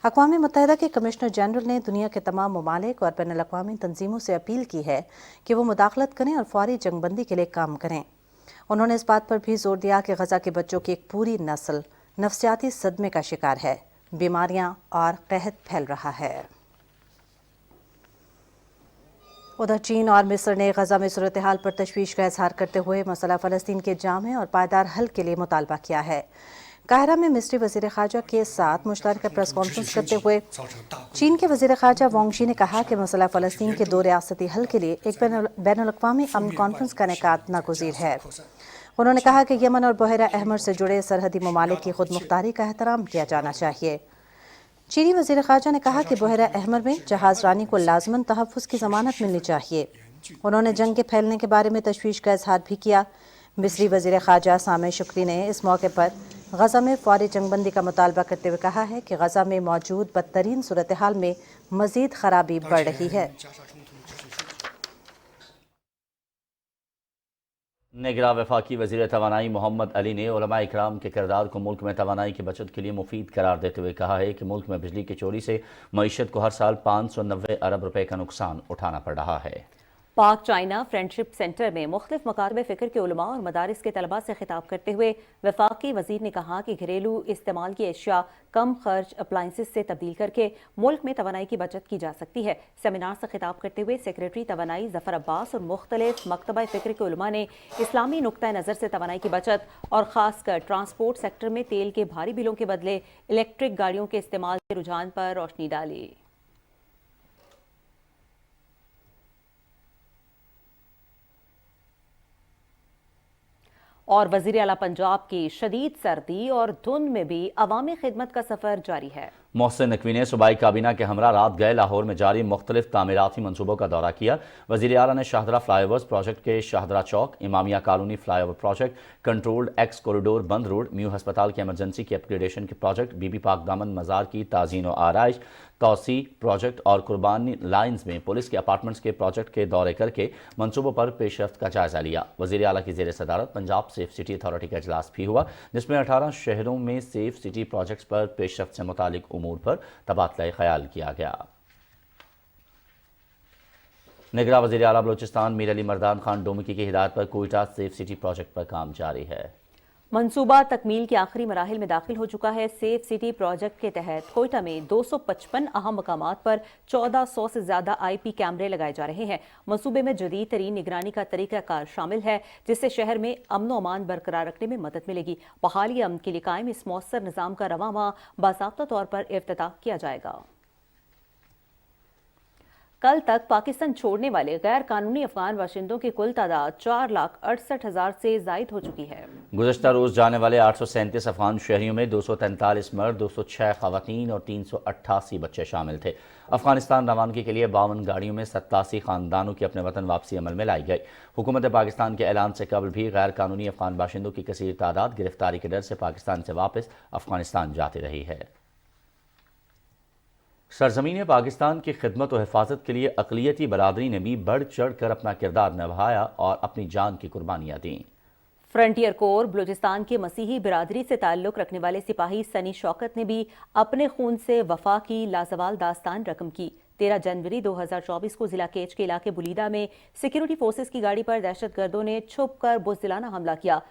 اقوام متحدہ کے کمشنر جنرل نے دنیا کے تمام ممالک اور بین الاقوامی تنظیموں سے اپیل کی ہے کہ وہ مداخلت کریں اور فوری جنگ بندی کے لیے کام کریں۔ انہوں نے اس بات پر بھی زور دیا کہ غزہ کے بچوں کی ایک پوری نسل نفسیاتی صدمے کا شکار ہے، بیماریاں اور قحط پھیل رہا ہے۔ ادھر چین اور مصر نے غزہ میں صورتحال پر تشویش کا اظہار کرتے ہوئے مسئلہ فلسطین کے جامع اور پائیدار حل کے لیے مطالبہ کیا ہے۔ قاہرہ میں مصری وزیر خارجہ کے ساتھ مشترکہ پریس کانفرنس کرتے ہوئے چین کے وزیر خارجہ وانگ شی نے کہا کہ مسئلہ فلسطین کے 2 ریاستی حل کے لیے ایک بین الاقوامی امن کانفرنس کا انعقاد ناگزیر ہے۔ انہوں نے کہا کہ یمن اور بحیرہ احمر سے جڑے سرحدی ممالک کی خود مختاری کا احترام کیا جانا چاہیے۔ چینی وزیر خارجہ نے کہا کہ بحیرہ احمر میں جہاز رانی کو لازماً تحفظ کی ضمانت ملنی چاہیے۔ انہوں نے جنگ کے پھیلنے کے بارے میں تشویش کا اظہار بھی کیا۔ مصری وزیر خارجہ سامح شکری نے اس موقع پر غزہ میں فوری جنگ بندی کا مطالبہ کرتے ہوئے کہا ہے کہ غزہ میں موجود بدترین صورتحال میں مزید خرابی بڑھ رہی ہے۔ نگراں وفاقی وزیر توانائی محمد علی نے علماء اکرام کے کردار کو ملک میں توانائی کی بچت کے لیے مفید قرار دیتے ہوئے کہا ہے کہ ملک میں بجلی کی چوری سے معیشت کو ہر سال 590 ارب روپے کا نقصان اٹھانا پڑ رہا ہے۔ پاک چائنا فرینڈشپ سینٹر میں مختلف مکاتب فکر کے علماء اور مدارس کے طلباء سے خطاب کرتے ہوئے وفاقی وزیر نے کہا کہ گھریلو استعمال کی اشیاء کم خرچ اپلائنسز سے تبدیل کر کے ملک میں توانائی کی بچت کی جا سکتی ہے۔ سیمینار سے خطاب کرتے ہوئے سیکریٹری توانائی ظفر عباس اور مختلف مکتبہ فکر کے علماء نے اسلامی نقطہ نظر سے توانائی کی بچت اور خاص کر ٹرانسپورٹ سیکٹر میں تیل کے بھاری بلوں کے بدلے الیکٹرک گاڑیوں کے استعمال کے رجحان پر روشنی ڈالی۔ اور وزیر اعلیٰ پنجاب کی شدید سردی اور دھند میں بھی عوامی خدمت کا سفر جاری ہے۔ محسن نقوی نے صوبائی کابینہ کے ہمراہ رات گئے لاہور میں جاری مختلف تعمیراتی منصوبوں کا دورہ کیا۔ وزیر اعلیٰ نے شاہدرہ فلائی اوورز پروجیکٹ کے Shahdara Chowk, Imamia colony flyover project, controlled access corridor Bund road, Mayo ہسپتال کے ایمرجنسی کی اپگریڈیشن کے پروجیکٹ، بی بی پاک دامن مزار کی تعزین و آرائش، توسیع پروجیکٹ اور قربانی لائنز میں پولیس کے اپارٹمنٹس کے پروجیکٹ کے دورے کر کے منصوبوں پر پیش رفت کا جائزہ لیا۔ وزیر اعلیٰ کی زیر صدارت پنجاب سیف سٹی اتھارٹی کا اجلاس بھی ہوا، جس میں 18 شہروں میں سیف سٹی پروجیکٹس پر پیش رفت سے متعلق امور پر تبادلہ خیال کیا گیا۔ نگراں وزیر اعلیٰ بلوچستان میر علی مردان خان ڈومکی کی ہدایت پر کوئٹہ سیف سٹی پروجیکٹ پر کام جاری ہے۔ منصوبہ تکمیل کے آخری مراحل میں داخل ہو چکا ہے۔ سیف سٹی پروجیکٹ کے تحت کوئٹہ میں 255 اہم مقامات پر 1400 سے زیادہ آئی پی کیمرے لگائے جا رہے ہیں۔ منصوبے میں جدید ترین نگرانی کا طریقہ کار شامل ہے، جس سے شہر میں امن و امان برقرار رکھنے میں مدد ملے گی۔ بحالی امن کے لیے قائم اس مؤثر نظام کا رواں ماہ باضابطہ طور پر افتتاح کیا جائے گا۔ کل تک پاکستان چھوڑنے والے غیر قانونی افغان باشندوں کی کل تعداد 4,68,000 سے زائد ہو چکی ہے۔ گزشتہ روز جانے والے 837 افغان شہریوں میں 243 مرد، 206 خواتین اور 388 بچے شامل تھے۔ افغانستان روانگی کے لیے 52 گاڑیوں میں 87 خاندانوں کی اپنے وطن واپسی عمل میں لائی گئی۔ حکومت پاکستان کے اعلان سے قبل بھی غیر قانونی افغان باشندوں کی کثیر تعداد گرفتاری کے ڈر سے پاکستان سے واپس افغانستان جاتی رہی ہے۔ सरजमीन पाकिस्तान की खिदमत और हिफाजत के लिए अक़लियती बरादरी ने भी बढ़ चढ़ कर अपना किरदार निभाया और अपनी जान की कुर्बानियाँ दीं। फ्रंटियर कोर बलूचिस्तान की मसीही बिरादरी से ताल्लुक़ रखने वाले सिपाही सनी शौकत ने भी अपने खून से वफा की लाजवाल दास्तान रकम की। 13 जनवरी 2024 को जिला केच के इलाके बुलीदा में सिक्योरिटी फोर्सेस की गाड़ी पर दहशतगर्दों ने छुप कर बुज़दिलाना हमला किया।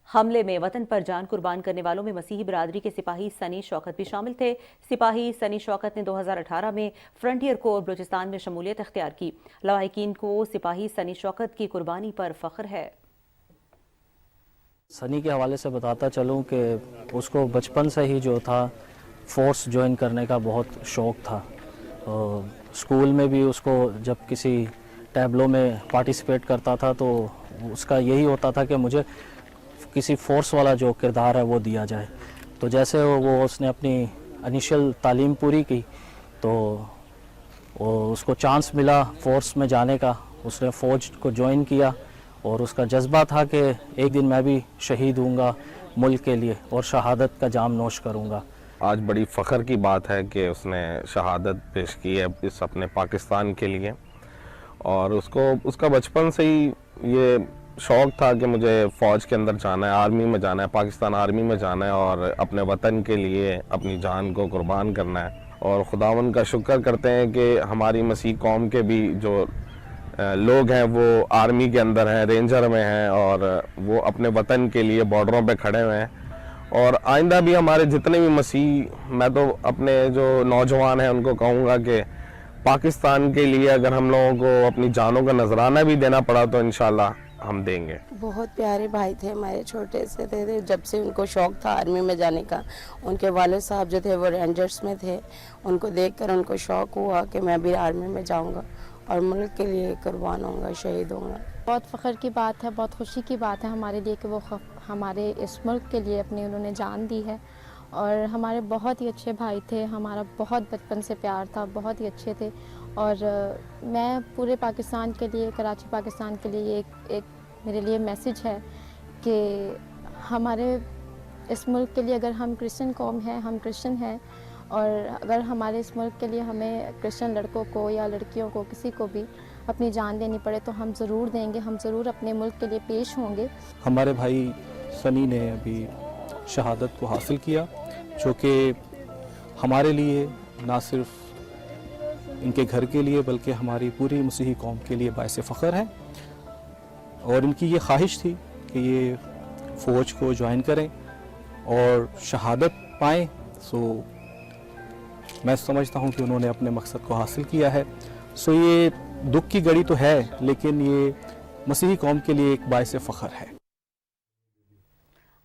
हमले में वतन पर जान कुर्बान करने वालों में मसीही बिरादरी के सिपाही सनी शौकत भी शामिल थे। सिपाही सनी शौकत ने 2018 में फ्रंटियर कोर बलूचिस्तान में शमूलियत अख्तियार की। लवाहिकीन को सिपाही सनी शौकत की कुर्बानी पर फख्र है। सनी के हवाले से बताता चलूं कि उसको बचपन से ही जो था फोर्स ज्वाइन करने का बहुत शौक़ था। स्कूल में भी उसको जब किसी टैबलो में पार्टिसिपेट करता था तो उसका यही होता था कि मुझे किसी फोर्स वाला जो किरदार है वो दिया जाए। तो जैसे वो उसने अपनी इनिशियल तालीम पूरी की तो उसको चांस मिला फोर्स में जाने का। उसने फ़ौज को ज्वाइन किया और उसका जज्बा था कि एक दिन मैं भी शहीद होऊंगा मुल्क के लिए और शहादत का जाम नोश करूंगा। आज बड़ी फ़ख्र की बात है कि उसने शहादत पेश की है इस अपने पाकिस्तान के लिए, और उसका बचपन से ही ये शौक़ था कि मुझे फ़ौज के अंदर जाना है, आर्मी में जाना है, पाकिस्तान आर्मी में जाना है और अपने वतन के लिए अपनी जान को कुर्बान करना है। और खुदावंद का शुक्र करते हैं कि हमारी मसीह कौम के भी जो लोग हैं वो आर्मी के अंदर हैं, रेंजर में हैं और वो अपने वतन के लिए बॉर्डरों पे खड़े हुए हैं। और आइंदा भी हमारे जितने भी मसीह, मैं तो अपने जो नौजवान हैं उनको कहूँगा कि पाकिस्तान के लिए अगर हम लोगों को अपनी जानों का नजराना भी देना पड़ा तो इंशाल्लाह हम देंगे। बहुत प्यारे भाई थे हमारे, छोटे से थे जब से उनको शौक़ था आर्मी में जाने का। उनके वालिद साहब जो थे वो रेंजर्स में थे, उनको देखकर उनको शौक़ हुआ कि मैं भी आर्मी में जाऊंगा और मुल्क के लिए कुर्बान होऊंगा, शहीद होऊंगा। बहुत फ़ख्र की बात है, बहुत खुशी की बात है हमारे लिए कि वो हमारे इस मुल्क के लिए अपनी उन्होंने जान दी है। और हमारे बहुत ही अच्छे भाई थे, हमारा बहुत बचपन से प्यार था, बहुत ही अच्छे थे। और मैं पूरे पाकिस्तान के लिए, कराची पाकिस्तान के लिए एक मेरे लिए मैसेज है कि हमारे इस मुल्क के लिए, अगर हम क्रिश्चियन कौम हैं, हम क्रिश्चियन हैं, और अगर हमारे इस मुल्क के लिए हमें क्रिश्चियन लड़कों को या लड़कियों को किसी को भी अपनी जान देनी पड़े तो हम ज़रूर देंगे, हम ज़रूर अपने मुल्क के लिए पेश होंगे। हमारे भाई सनी ने अभी शहादत को हासिल किया, जो कि हमारे लिए ना सिर्फ इनके घर के लिए बल्कि हमारी पूरी मसीही कौम के लिए बायस फ़ख्र है। और इनकी ये ख्वाहिश थी कि ये फ़ौज को ज्वाइन करें और शहादत पाएँ। सो मैं समझता हूँ कि उन्होंने अपने मकसद को हासिल किया है। सो ये दुख की घड़ी तो है, लेकिन ये मसीही कौम के लिए एक बायस फ़ख्र है।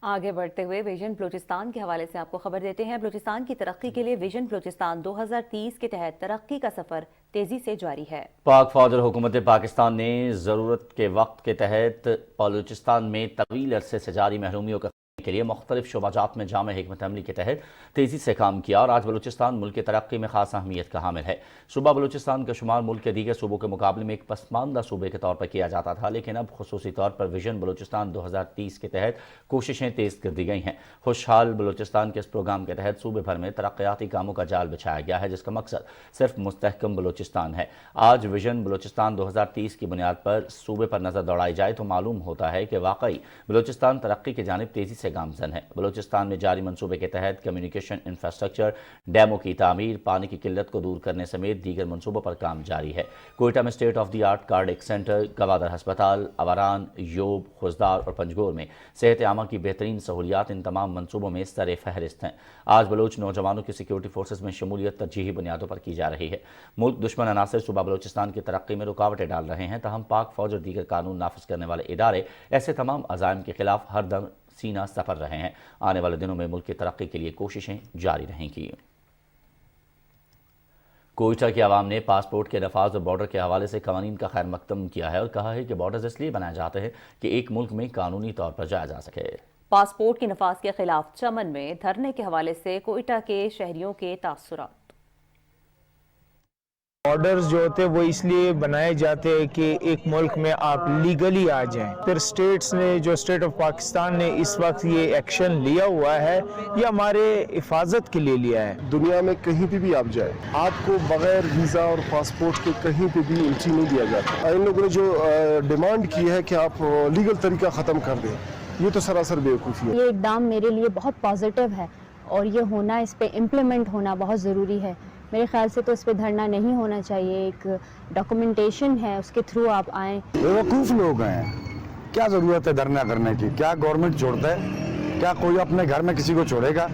आगे बढ़ते हुए विजन बलूचिस्तान के हवाले से आपको खबर देते हैं। बलूचिस्तान की तरक्की के लिए विजन बलूचिस्तान 2030 के तहत तरक्की का सफर तेजी से जारी है। पाक फौज और हुकूमत पाकिस्तान ने ज़रूरत के वक्त के तहत बलूचिस्तान में तवील अरसे से जारी महरूमियों का के लिए मुख्तलिफ शोबाजात में जामे हिकमत अमली के तहत तेज़ी से काम किया और आज बलूचिस्तान मुल्क की तरक्की में खास अहमियत का हामिल है। सूबा बलूचिस्तान का शुमार मुल्क के दीगर सूबों के मुकाबले में एक पसमानदा सूबे के तौर पर किया जाता था, लेकिन अब खुसूसी तौर पर विजन बलूचिस्तान 2030 के तहत कोशिशें तेज़ कर दी गई हैं। खुशहाल बलूचिस्तान के इस प्रोग्राम के तहत सूबे भर में तरक्याती कामों का जाल बिछाया गया है, जिसका मकसद सिर्फ मुस्तहकम बलूचिस्तान है। आज विजन बलूचिस्तान 2030 की बुनियाद पर सूबे पर नज़र दौड़ाई जाए तो मालूम होता है कि वाकई बलूचिस्तान तरक्की की जानिब तेज़ी से गामजन है। बलूचिस्तान में जारी मंसूबे के तहत कम्युनिकेशन इंफ्रास्ट्रक्चर, डैमों की तामीर, पानी की किल्लत को दूर करने समेत दीगर मंसूबों पर काम जारी है। कोयटा में state of the art cardiac centre, Gwadar हस्पताल, अवारान, योब, खुजदार और पंजगोर में सेहत आमा की बेहतरीन सहूलियात इन तमाम मंसूबों में सर फहरिस्त हैं। आज बलूच नौजवानों की सिक्योरिटी फोर्सेज में शमूलियत तरजीही बुनियादों पर की जा रही है। मुल्क दुश्मन अनासर सूबा बलूचिस्तान की तरक्की में रुकावटें डाल रहे हैं, तहम पाक फौज और दीगर कानून नाफिज करने वाले इदारे ऐसे तमाम अज़ाइम के खिलाफ हर दम सीना सफर रहे हैं। आने वाले दिनों में मुल्क की तरक्की के लिए कोशिशें जारी रहेंगी। कोयटा की आवाम ने पासपोर्ट के नफाज और बॉर्डर के हवाले से कवानीन का खैर मकदम किया है और कहा है कि बॉर्डर इसलिए बनाए जाते हैं कि एक मुल्क में कानूनी तौर पर जाया जा सके। पासपोर्ट के नफाज के खिलाफ चमन में धरने के हवाले से कोयटा के शहरियों के तासुरात। बॉर्डर्स जो होते हैं वो इसलिए बनाए जाते हैं कि एक मुल्क में आप लीगली आ जाएं। फिर स्टेट्स ने, जो स्टेट ऑफ पाकिस्तान ने इस वक्त ये एक्शन लिया हुआ है, ये हमारे हिफाजत के लिए लिया है। दुनिया में कहीं पे भी आप जाए, आपको बगैर वीज़ा और पासपोर्ट के कहीं पे भी एंट्री नहीं दिया जाता। इन लोगों ने जो डिमांड की है कि आप लीगल तरीका ख़त्म कर दें, ये तो सरासर बेवकूफ़ी है। ये इकदाम मेरे लिए बहुत पॉजिटिव है और ये होना, इस पे इम्प्लीमेंट होना बहुत ज़रूरी है। मेरे ख्याल से तो इस पे धरना नहीं होना चाहिए, एक डॉक्यूमेंटेशन है उसके थ्रू आप आएँ। बेवकूफ़ लोग हैं, क्या ज़रूरत है धरना करने की? क्या गवर्नमेंट छोड़ता है? क्या कोई अपने घर में किसी को छोड़ेगा?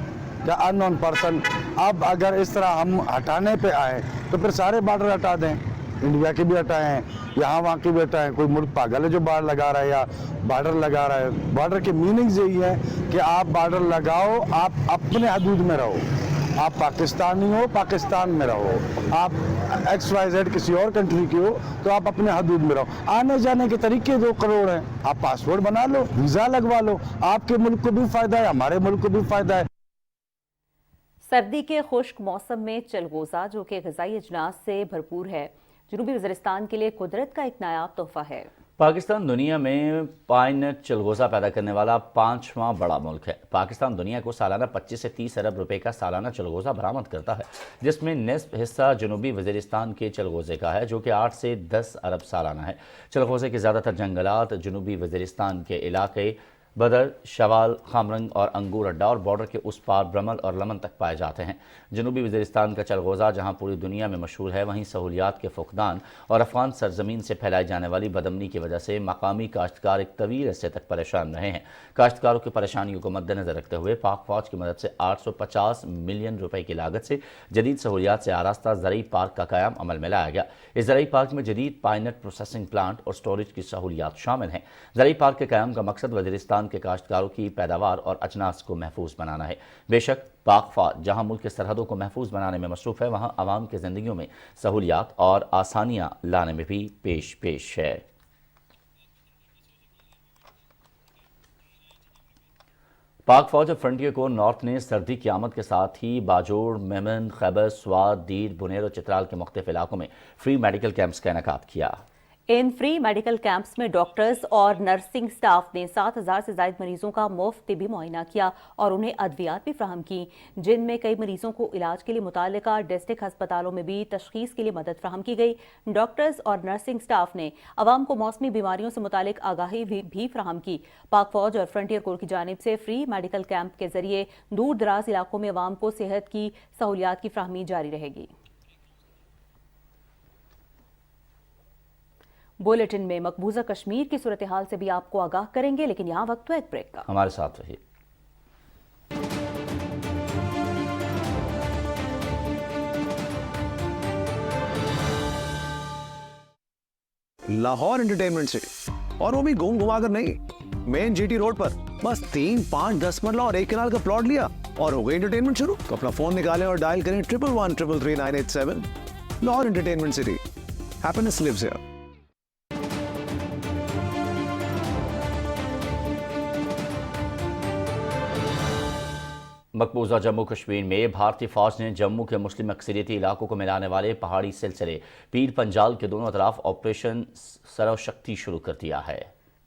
क्या अननोन पर्सन? अब अगर इस तरह हम हटाने पे आए तो फिर सारे बॉर्डर हटा दें, इंडिया के भी हटाएं, यहाँ वहाँ के भी हटाएं। कोई मुल्क पागल है जो बाढ़ लगा रहा है या बॉर्डर लगा रहा है? बॉर्डर के मीनिंग्स यही है कि आप बॉर्डर लगाओ, आप अपने हदूद में रहो, आप पाकिस्तानी हो पाकिस्तान में रहो, आप XYZ किसी और कंट्री की हो तो आप अपने हदूद में रहो। आने जाने के तरीके 2 करोड़ हैं, आप पासपोर्ट बना लो, वीज़ा लगवा लो, आपके मुल्क को भी फ़ायदा है, हमारे मुल्क को भी फ़ायदा है। सर्दी के खुश्क मौसम में चलगोज़ा, जो कि ग़िज़ाई अजनास से भरपूर है, जनूबी वज़ीरिस्तान के लिए कुदरत का एक नायाब तोहफ़ा है। पाकिस्तान दुनिया में पाइन नट चलगोज़ा पैदा करने वाला 5वां बड़ा मुल्क है। पाकिस्तान दुनिया को सालाना 25 से 30 अरब रुपए का सालाना चलगोज़ा बरामद करता है, जिसमें निस्फ हिस्सा जनूबी वज़ीरिस्तान के चलगोज़े का है, जो कि 8 से 10 अरब सालाना है। चलगोज़े के ज़्यादातर जंगलात जनूबी वज़ीरिस्तान के इलाके बदर, शवाल, खामरंग और अंगूर अड्डा और बॉर्डर के उस पार ब्रमल और लमन तक पाए जाते हैं। जनूबी वज़ीरिस्तान का चलगोज़ा जहाँ पूरी दुनिया में मशहूर है, वहीं सहूलियात के फुकदान और अफ़गान सरजमीन से फैलाई जाने वाली बदअमनी की वजह से मकामी काश्तकार एक तवील अरसे तक परेशान रहे हैं। काश्तकारों की परेशानियों को मद्देनज़र रखते हुए पाक फ़ौज की मदद से 850 मिलियन रुपए की लागत से जदीद सहूलियात से आरास्ता ज़रई पार्क का क़याम अमल में लाया गया। इस ज़रई पार्क में जदीद पाइन नट प्रोसेसिंग प्लांट और स्टोरेज की सहूलियात शामिल हैं। ज़रई पार्क के क़याम का मकसद वज़ीरिस्तान के काश्तकारों की पैदावार और अजनास को महफूज बनाना है। बेशक पाक फ़ौज जहाँ मुल्क की सरहदों को महफूज बनाने में मसरूफ़ है, वहाँ आवाम की ज़िंदगियों में सहूलियात और आसानियाँ लाने में भी पेश है। पाक फौज और फ्रंटियर कोर नॉर्थ ने सर्दी की आमद के साथ ही बाजोड़, मेमन, खैबर, स्वात, दीर, बुनेर और चित्राल के मुख्तलिफ इलाकों में फ्री मेडिकल कैंप्स का इनेकाद किया। इन फ्री मेडिकल कैंप्स में डॉक्टर्स और नर्सिंग स्टाफ ने 7000 से ज़ायद मरीजों का मुफ्त तिबी मुआयना किया और उन्हें अद्वियात भी फ्राहम की, जिनमें कई मरीजों को इलाज के लिए मुताल्लिका डिस्ट्रिक्ट अस्पतालों में भी तशखीस के लिए मदद फ्राहम की गई। डॉक्टर्स और नर्सिंग स्टाफ ने अवाम को मौसमी बीमारियों से मुतालिक आगाही भी फ्राहम की। पाक फौज और फ्रंटियर कोर की जानिब से फ्री मेडिकल कैंप के जरिए दूर दराज इलाकों में अवाम को सेहत की सहूलियात की फ्राहमी जारी रहेगी। बुलेटिन में मकबूजा कश्मीर की सूरत हाल से भी आपको आगाह करेंगे, लेकिन यहाँ वक्त है एक ब्रेक का। हमारे साथ रहिए। लाहौर एंटरटेनमेंट सिटी, और वो भी घूम घुमा कर नहीं, मेन GT रोड पर। बस 3, 5, 10 मरला और 1 कनाल का प्लॉट लिया और हो गई एंटरटेनमेंट शुरू। तो अपना फोन निकालें और डायल करें 1113333987। Lahore entertainment city, happiness lives here. मकबूजा जम्मू कश्मीर में भारतीय फौज ने जम्मू के मुस्लिम अक्सरियती इलाकों को मिलाने वाले पहाड़ी सिलसिले पीर पंजाल के दोनों तरफ ऑपरेशन सर्वशक्ति शुरू कर दिया है।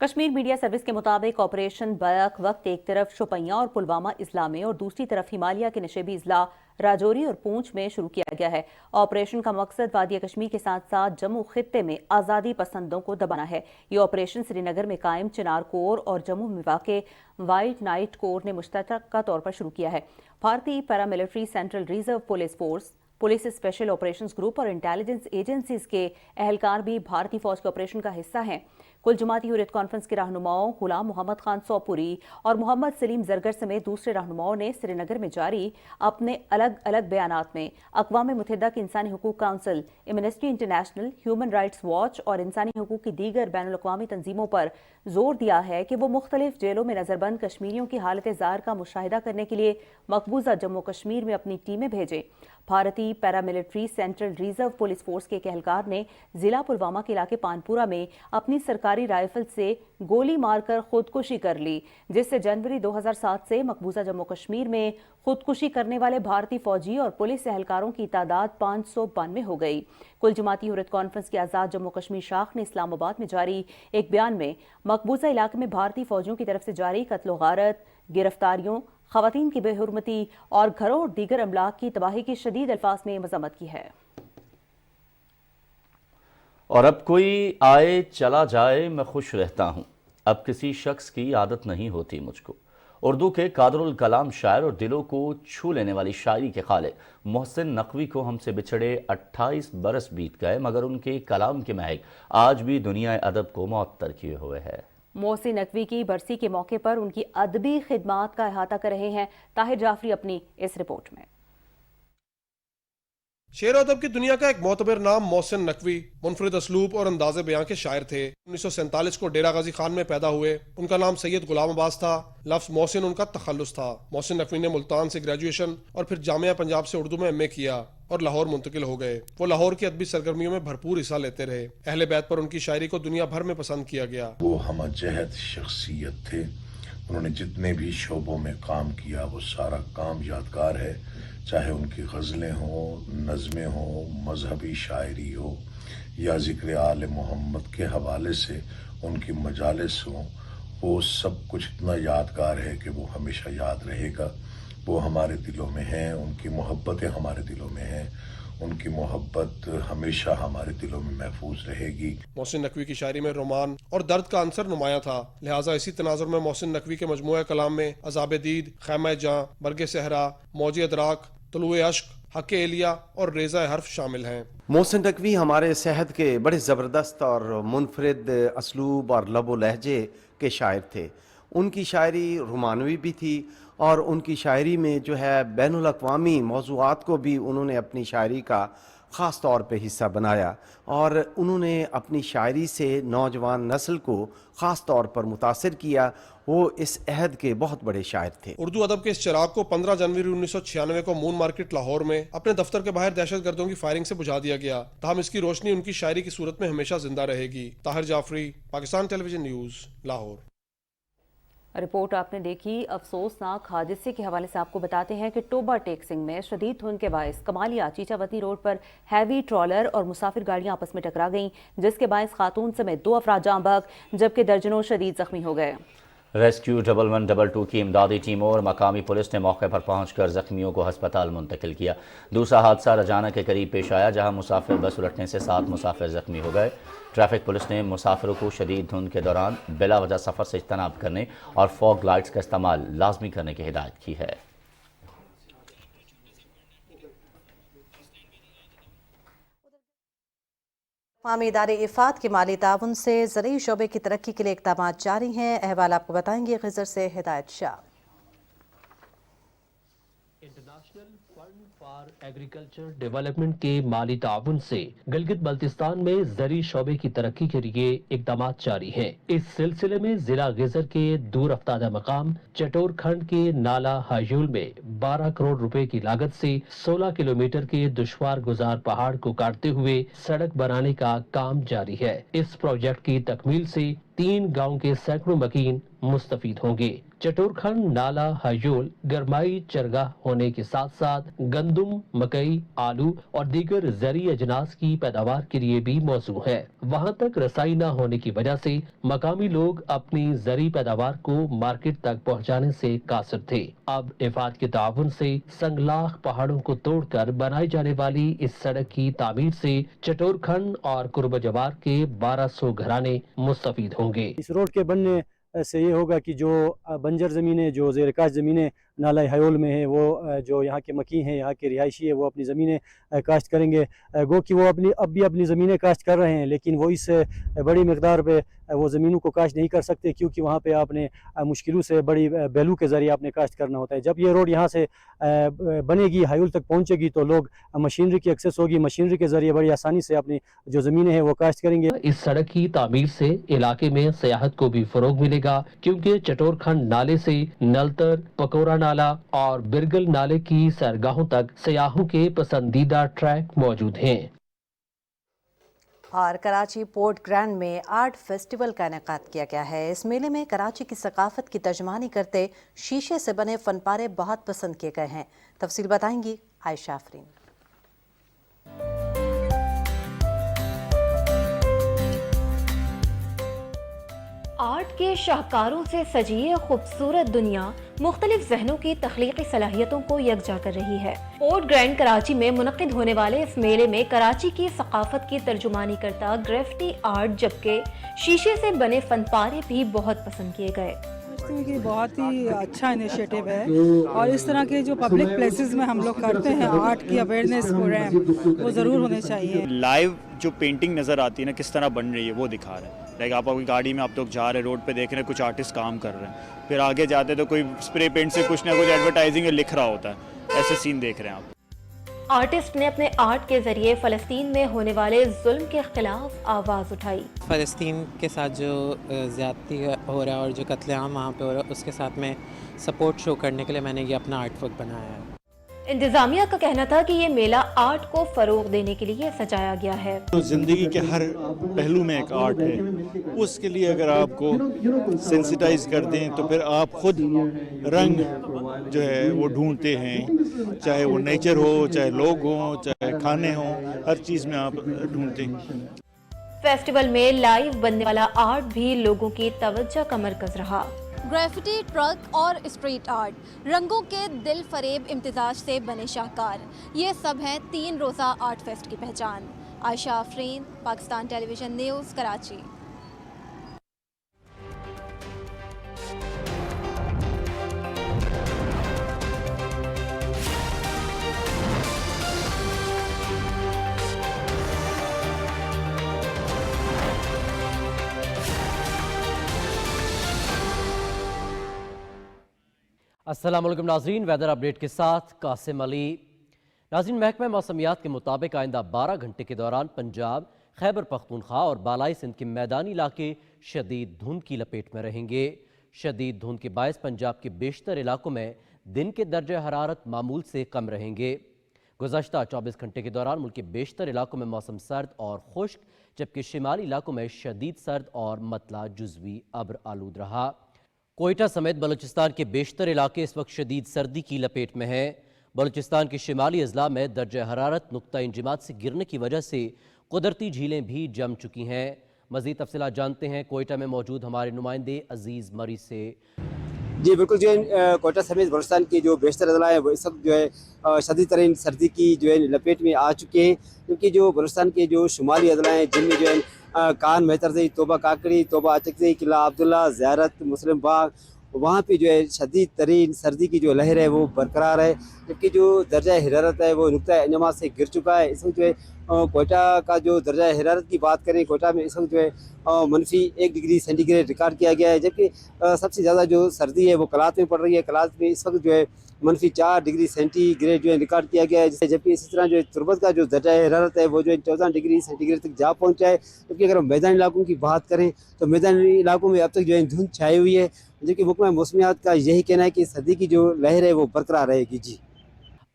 कश्मीर मीडिया सर्विस के मुताबिक ऑपरेशन बैक वक्त एक तरफ शोपियां और पुलवामा इजला में और दूसरी तरफ हिमालय के नशेबी इजला राजौरी और पूंछ में शुरू किया गया है। ऑपरेशन का मकसद वादिया कश्मीर के साथ साथ जम्मू खित्ते में आज़ादी पसंदों को दबाना है। ये ऑपरेशन श्रीनगर में कायम चिनार कोर और जम्मू में वाक़े वाइट नाइट कोर ने मुश्तरका तौर पर शुरू किया है। भारतीय paramilitary, central reserve police force, police special operations group और इंटेलिजेंस एजेंसीज के अहलकार भी भारतीय फौज के ऑपरेशन का हिस्सा हैं। कुल जमाती हुर्रियत कॉन्फ्रेंस के रहनुमाओं गुलाम मोहम्मद खान सोपुरी और मोहम्मद सलीम जरगर समेत दूसरे रहनुमाओं ने श्रीनगर में जारी अपने अलग अलग बयानात में अक़वाम मुत्तहिदा की इंसानी हुकूक Council, Amnesty International, Human Rights Watch और इंसानी हुकूक की दीगर बैनुल अक़वामी तंजीमों पर जोर दिया है कि वो मुख्तलिफ जेलों में नज़रबंद कश्मीरियों की हालत ज़ार का मुशाहिदा करने के लिए मकबूजा जम्मू कश्मीर में अपनी टीमें भेजें। भारतीय paramilitary central reserve police force के एक एहलकार ने जिला पुलवामा के इलाके पानपुरा में अपनी सरकारी राइफल से गोली मारकर खुदकुशी कर ली, जिससे जनवरी 2007 से मकबूजा जम्मू कश्मीर में खुदकुशी करने वाले भारतीय फौजी और पुलिस एहलकारों की तादाद 592 हो गई। कुल जमाती हुर्रियत कॉन्फ्रेंस की आज़ाद जम्मू कश्मीर शाख ने इस्लामाबाद में जारी एक बयान में मकबूजा इलाके में भारतीय फौजियों की तरफ से जारी कत्ल गारत, गिरफ्तारियों, खवातीन की बेहुरमती और घरों और दीगर अमलाक की तबाही की शदीद अल्फाज में मजम्मत की है। और अब कोई आए चला जाए मैं खुश रहता हूँ, अब किसी शख्स की आदत नहीं होती मुझको। उर्दू के कादरुल कलाम शायर और दिलों को छू लेने वाली शायरी के खालिक मोहसिन नकवी को हमसे बिछड़े 28 बरस बीत गए, मगर उनके कलाम की महक आज भी दुनिया अदब को मुअत्तर किए हुए है। मोहसिन नकवी की बरसी के मौके पर उनकी अदबी खिदमात का अहाता कर रहे हैं ताहिर जाफरी अपनी इस रिपोर्ट में। शेर अदब की दुनिया का एक मोतबर नाम मोहसिन नकवी मुनफरिद असलूब और अंदाज़े बयां के शायर थे। 1947 को डेरा गाजी खान में पैदा हुए। उनका नाम सैयद गुलाम अब्बास था। लफ्ज़ मोहसिन उनका तखल्लुस था। मोहसिन नकवी ने मुल्तान से ग्रेजुएशन और फिर जामिया पंजाब से उर्दू में एमए किया और लाहौर मुंतकिल हो गए। वो लाहौर की अदबी सरगर्मियों में भरपूर हिस्सा लेते रहे। अहले बैत पर उनकी शायरी को दुनिया भर में पसंद किया गया। वो हमजहद शख्सियत थे। उन्होंने जितने भी शोबों में काम किया वो सारा काम यादगार है, चाहे उनकी गज़लें हों, नज़में हों, मजहबी शायरी हो या ज़िक्र आले मोहम्मद के हवाले से उनकी मजालिस हों, वो सब कुछ इतना यादगार है कि वो हमेशा याद रहेगा। वो हमारे दिलों में हैं, उनकी मोहब्बतें हमारे दिलों में हैं, उनकी मोहब्बत हमेशा हमारे दिलों में महफूज रहेगी। मोहसिन नकवी की शायरी में रोमान और दर्द का अंसर नुमाया था, लिहाजा इसी तनाजुर में मोहसिन नकवी के मजमूआ कलाम में अज़ाब दीद, खैमा जां, बरगे सहरा, मौज अदराक, तुलुए अश्क, हक एलिया और रेज़ा हर्फ शामिल हैं। मोहसिन नकवी हमारे सेहद के बड़े ज़बरदस्त और मुनफरिद असलूब और लबो लहजे के शायर थे। उनकी शायरी रोमानवी भी थी और उनकी शायरी में जो है बैनुल अक़वामी मौज़ूआत को भी उन्होंने अपनी शायरी का ख़ास तौर पे हिस्सा बनाया और उन्होंने अपनी शायरी से नौजवान नस्ल को ख़ास तौर पर मुतासिर किया। वो इस अहद के बहुत बड़े शायर थे। उर्दू अदब के इस चिराग को 15 जनवरी 1996 को मून मार्केट लाहौर में अपने दफ्तर के बाहर दहशतगर्दों की फायरिंग से बुझा दिया गया। ताहम इसकी रोशनी उनकी शायरी की सूरत में हमेशा जिंदा रहेगी। Tahir Jafri, Pakistan television news, Lahore. Report आपने देखी। अफसोसनाक हादसे के हवाले से आपको बताते हैं कि टोबा टेक्सिंग में शदीद धुंध के बायस कमालिया चीचावती रोड पर हैवी ट्रॉलर और मुसाफिर गाड़ियां आपस में टकरा गईं, जिसके बायस खातून समेत 2 अफराद जाँ बहक जबकि दर्जनों शदीद जख्मी हो गए। रेस्क्यू 1122 की इमदादी टीमों और मकामी पुलिस ने मौके पर पहुंचकर जख्मियों को अस्पताल मुंतकिल किया। दूसरा हादसा रजाना के करीब पेश आया, जहां मुसाफिर बस उलटने से 7 मुसाफिर जख्मी हो गए। ट्रैफिक पुलिस ने मुसाफिरों को शदीद धुंध के दौरान बिला वजह सफ़र से इज्तनाब करने और फॉग लाइट्स का इस्तेमाल लाजमी करने की हिदायत की है। अक़वामी इदारे इफ़ाद के माली ताउन से ज़रूरी शोबे की तरक्की के लिए इक़दाम जारी हैं। अहवाल आपको बताएंगे ग़िज़र से हिदायत शाह। एग्रीकल्चर डेवलपमेंट के माली ताउन से गिलगित बल्तिस्तान में ज़री शोबे की तरक्की के लिए इक़दाम जारी हैं। इस सिलसिले में जिला गिजर के दूर अफ्तादा मकाम चटोर खंड के नाला हायूल में 12 करोड़ रुपए की लागत से 16 किलोमीटर के दुश्वार गुजार पहाड़ को काटते हुए सड़क बनाने का काम जारी है। इस प्रोजेक्ट की तकमील से 3 गाँव के सैकड़ों मकीन मुस्तफीद होंगे। चटोरखंड नाला हजोल गरमाई चरगाह होने के साथ साथ गंदुम, मकई, आलू और दीगर ज़री अजनास की पैदावार के लिए भी मौजूद है। वहाँ तक रसाई न होने की वजह से मकामी लोग अपनी ज़री पैदावार को मार्केट तक पहुँचाने से कासिर थे। अब इफ़ाद के ताउन से संगलाख पहाड़ों को तोड़कर बनाई जाने वाली इस सड़क की तामीर से चटोरखंड और कुर्ब जवार के 1200 घराने मुस्तफीद होंगे। इस रोड के बनने से ये होगा कि जो बंजर ज़मीनें, जो ज़ेरकाश ज़मीनें नाला हयोल में है, वो जो यहाँ के मकी हैं, यहाँ के रिहायशी है, वो अपनी ज़मीनें काश्त करेंगे। गो कि वो अब भी अपनी ज़मीनें काश्त कर रहे हैं, लेकिन वो इस बड़ी मकदार पे वो ज़मीनों को काश्त नहीं कर सकते, क्योंकि वहाँ पे आपने मुश्किलों से बड़ी बैलू के ज़रिए आपने काश्त करना होता है। जब ये रोड यहाँ से बनेगी, हयोल तक पहुँचेगी, तो लोग मशीनरी की एक्सेस होगी, मशीनरी के ज़रिए बड़ी आसानी से अपनी जो ज़मीनें हैं वो काश्त करेंगे। इस सड़क की तामीर से इलाके में सियाहत को भी फ़रोग मिलेगा, क्योंकि चटोरखंड नाले से नलतर, पकोरा نالا اور برگل نالے کی سیرگاہوں تک سیاحوں کے پسندیدہ ٹریک موجود ہیں۔ اور کراچی پورٹ گرینڈ میں آرٹ فیسٹیول کا انعقاد کیا گیا ہے۔ اس میلے میں کراچی کی ثقافت کی ترجمانی کرتے شیشے سے بنے فن پارے بہت پسند کیے گئے ہیں۔ تفصیل بتائیں گی عائشہ آفرین۔ آرٹ کے شاہکاروں سے سجی یہ خوبصورت دنیا مختلف ذہنوں کی تخلیقی صلاحیتوں کو یکجا کر رہی ہے۔ پورٹ گرینڈ کراچی میں منعقد ہونے والے اس میلے میں کراچی کی ثقافت کی ترجمانی کرتا گریفٹی آرٹ جبکہ شیشے سے بنے فن پارے بھی بہت پسند کیے گئے۔ کہ بہت ہی اچھا انیشیٹو ہے اور اس طرح کے جو پبلک پلیسز میں ہم لوگ کرتے ہیں آرٹ کی اویئرنیس پروگرام وہ ضرور ہونے چاہیے۔ لائیو جو پینٹنگ نظر آتی ہے نا کس طرح بن رہی ہے وہ دکھا رہے ہیں۔ لائک آپ اپنی گاڑی میں آپ لوگ جا رہے ہیں روڈ پہ دیکھ رہے ہیں کچھ آرٹسٹ کام کر رہے ہیں، پھر آگے جاتے تو کوئی اسپرے پینٹ سے کچھ نہ کچھ ایڈورٹائزنگ لکھ رہا ہوتا ہے، ایسے سین دیکھ رہے ہیں آپ۔ آرٹسٹ نے اپنے آرٹ کے ذریعے فلسطین میں ہونے والے ظلم کے خلاف آواز اٹھائی۔ فلسطین کے ساتھ جو زیادتی ہو رہا ہے اور جو قتل عام وہاں پہ ہو رہا ہے اس کے ساتھ میں سپورٹ شو کرنے کے لیے میں نے یہ اپنا آرٹ ورک بنایا ہے۔ انتظامیہ کا کہنا تھا کہ یہ میلہ آرٹ کو فروغ دینے کے لیے سجایا گیا ہے۔ زندگی کے ہر پہلو میں ایک آرٹ ہے، اس کے لیے اگر آپ کو سینسیٹائز کر دیں تو پھر آپ خود رنگ جو ہے وہ ڈھونڈتے ہیں، چاہے وہ نیچر ہو، چاہے لوگ ہوں، چاہے کھانے ہوں، ہر چیز میں آپ ڈھونڈتے ہیں۔ فیسٹیول میں لائیو بننے والا آرٹ بھی لوگوں کی توجہ کا مرکز رہا۔ گریفٹی، ٹرک اور اسٹریٹ آرٹ، رنگوں کے دل فریب امتزاج سے بنے شاہکار، یہ سب ہیں 3 روزہ آرٹ فیسٹ کی پہچان۔ عائشہ آفرین، پاکستان ٹیلی ویژن نیوز، کراچی۔ السلام علیکم ناظرین، ویدر اپڈیٹ کے ساتھ قاسم علی۔ ناظرین، محکمہ موسمیات کے مطابق آئندہ 12 گھنٹے کے دوران پنجاب، خیبر پختونخوا اور بالائی سندھ کے میدانی علاقے شدید دھند کی لپیٹ میں رہیں گے۔ شدید دھند کے باعث پنجاب کے بیشتر علاقوں میں دن کے درجہ حرارت معمول سے کم رہیں گے۔ گزشتہ 24 گھنٹے کے دوران ملک کے بیشتر علاقوں میں موسم سرد اور خشک، جبکہ شمالی علاقوں میں شدید سرد اور مطلع جزوی ابر آلود رہا۔ کوئٹہ سمیت بلوچستان کے بیشتر علاقے اس وقت شدید سردی کی لپیٹ میں ہیں۔ بلوچستان کے شمالی اضلاع میں درجہ حرارت نقطہ انجماد سے گرنے کی وجہ سے قدرتی جھیلیں بھی جم چکی ہیں۔ مزید تفصیلات جانتے ہیں کوئٹہ میں موجود ہمارے نمائندے عزیز مری سے۔ جی بالکل، جو ہے کوئٹہ سمیت بلوچستان کے جو بیشتر اضلاع ہیں وہ اس وقت جو ہے شدید ترین سردی کی جو ہے لپیٹ میں آ چکے ہیں، کیونکہ جو بلوچستان کے جو شمالی اضلاع ہیں جن میں جو ہے کان مہترزئی، توبہ کاکڑی، توبہ اچکزئی، قلعہ عبداللہ، زیارت، مسلم باغ، وہاں پہ جو ہے شدید ترین سردی کی جو لہر ہے وہ برقرار ہے، جبکہ جو درجہ حرارت ہے وہ نقطہ انجماد سے گر چکا ہے۔ اس وقت جو ہے کوئٹہ کا جو درجہ حرارت کی بات کریں، کوئٹہ میں اس وقت جو ہے -1 ڈگری سینٹی گریڈ ریکارڈ کیا گیا ہے، جبکہ سب سے زیادہ جو سردی ہے وہ کلات میں پڑ رہی ہے۔ کلات میں اس وقت جو ہے -4 ڈگری سینٹی گریڈ جو ہے ریکارڈ کیا گیا ہے، جبکہ اسی طرح جو ہے تربت کا جو درجہ حرارت ہے وہ جو ہے 14 ڈگری سینٹی گریڈ تک جا پہنچا ہے۔ جبکہ اگر ہم میدانی علاقوں کی بات کریں تو میدانی علاقوں میں اب تک جو ہے دھند چھائی ہوئی ہے، جبکہ محکمہ موسمیات کا یہی کہنا ہے کہ سردی کی جو لہر ہے وہ برقرار رہے گی۔ جی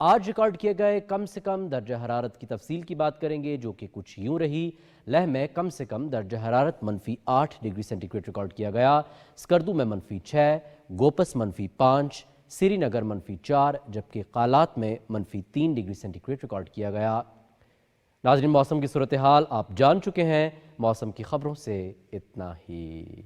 آج ریکارڈ کیے گئے کم سے کم درجہ حرارت کی تفصیل کی بات کریں گے، جو کہ کچھ یوں رہی۔ لہ میں کم سے کم درجہ حرارت -8 ڈگری سینٹی گریڈ ریکارڈ کیا گیا، اسکردو میں -6، گوپس -5، سری نگر -4، جبکہ قالات میں -3 ڈگری سینٹی گریڈ ریکارڈ کیا گیا۔ ناظرین، موسم کی صورتحال آپ جان چکے ہیں، موسم کی خبروں سے اتنا ہی۔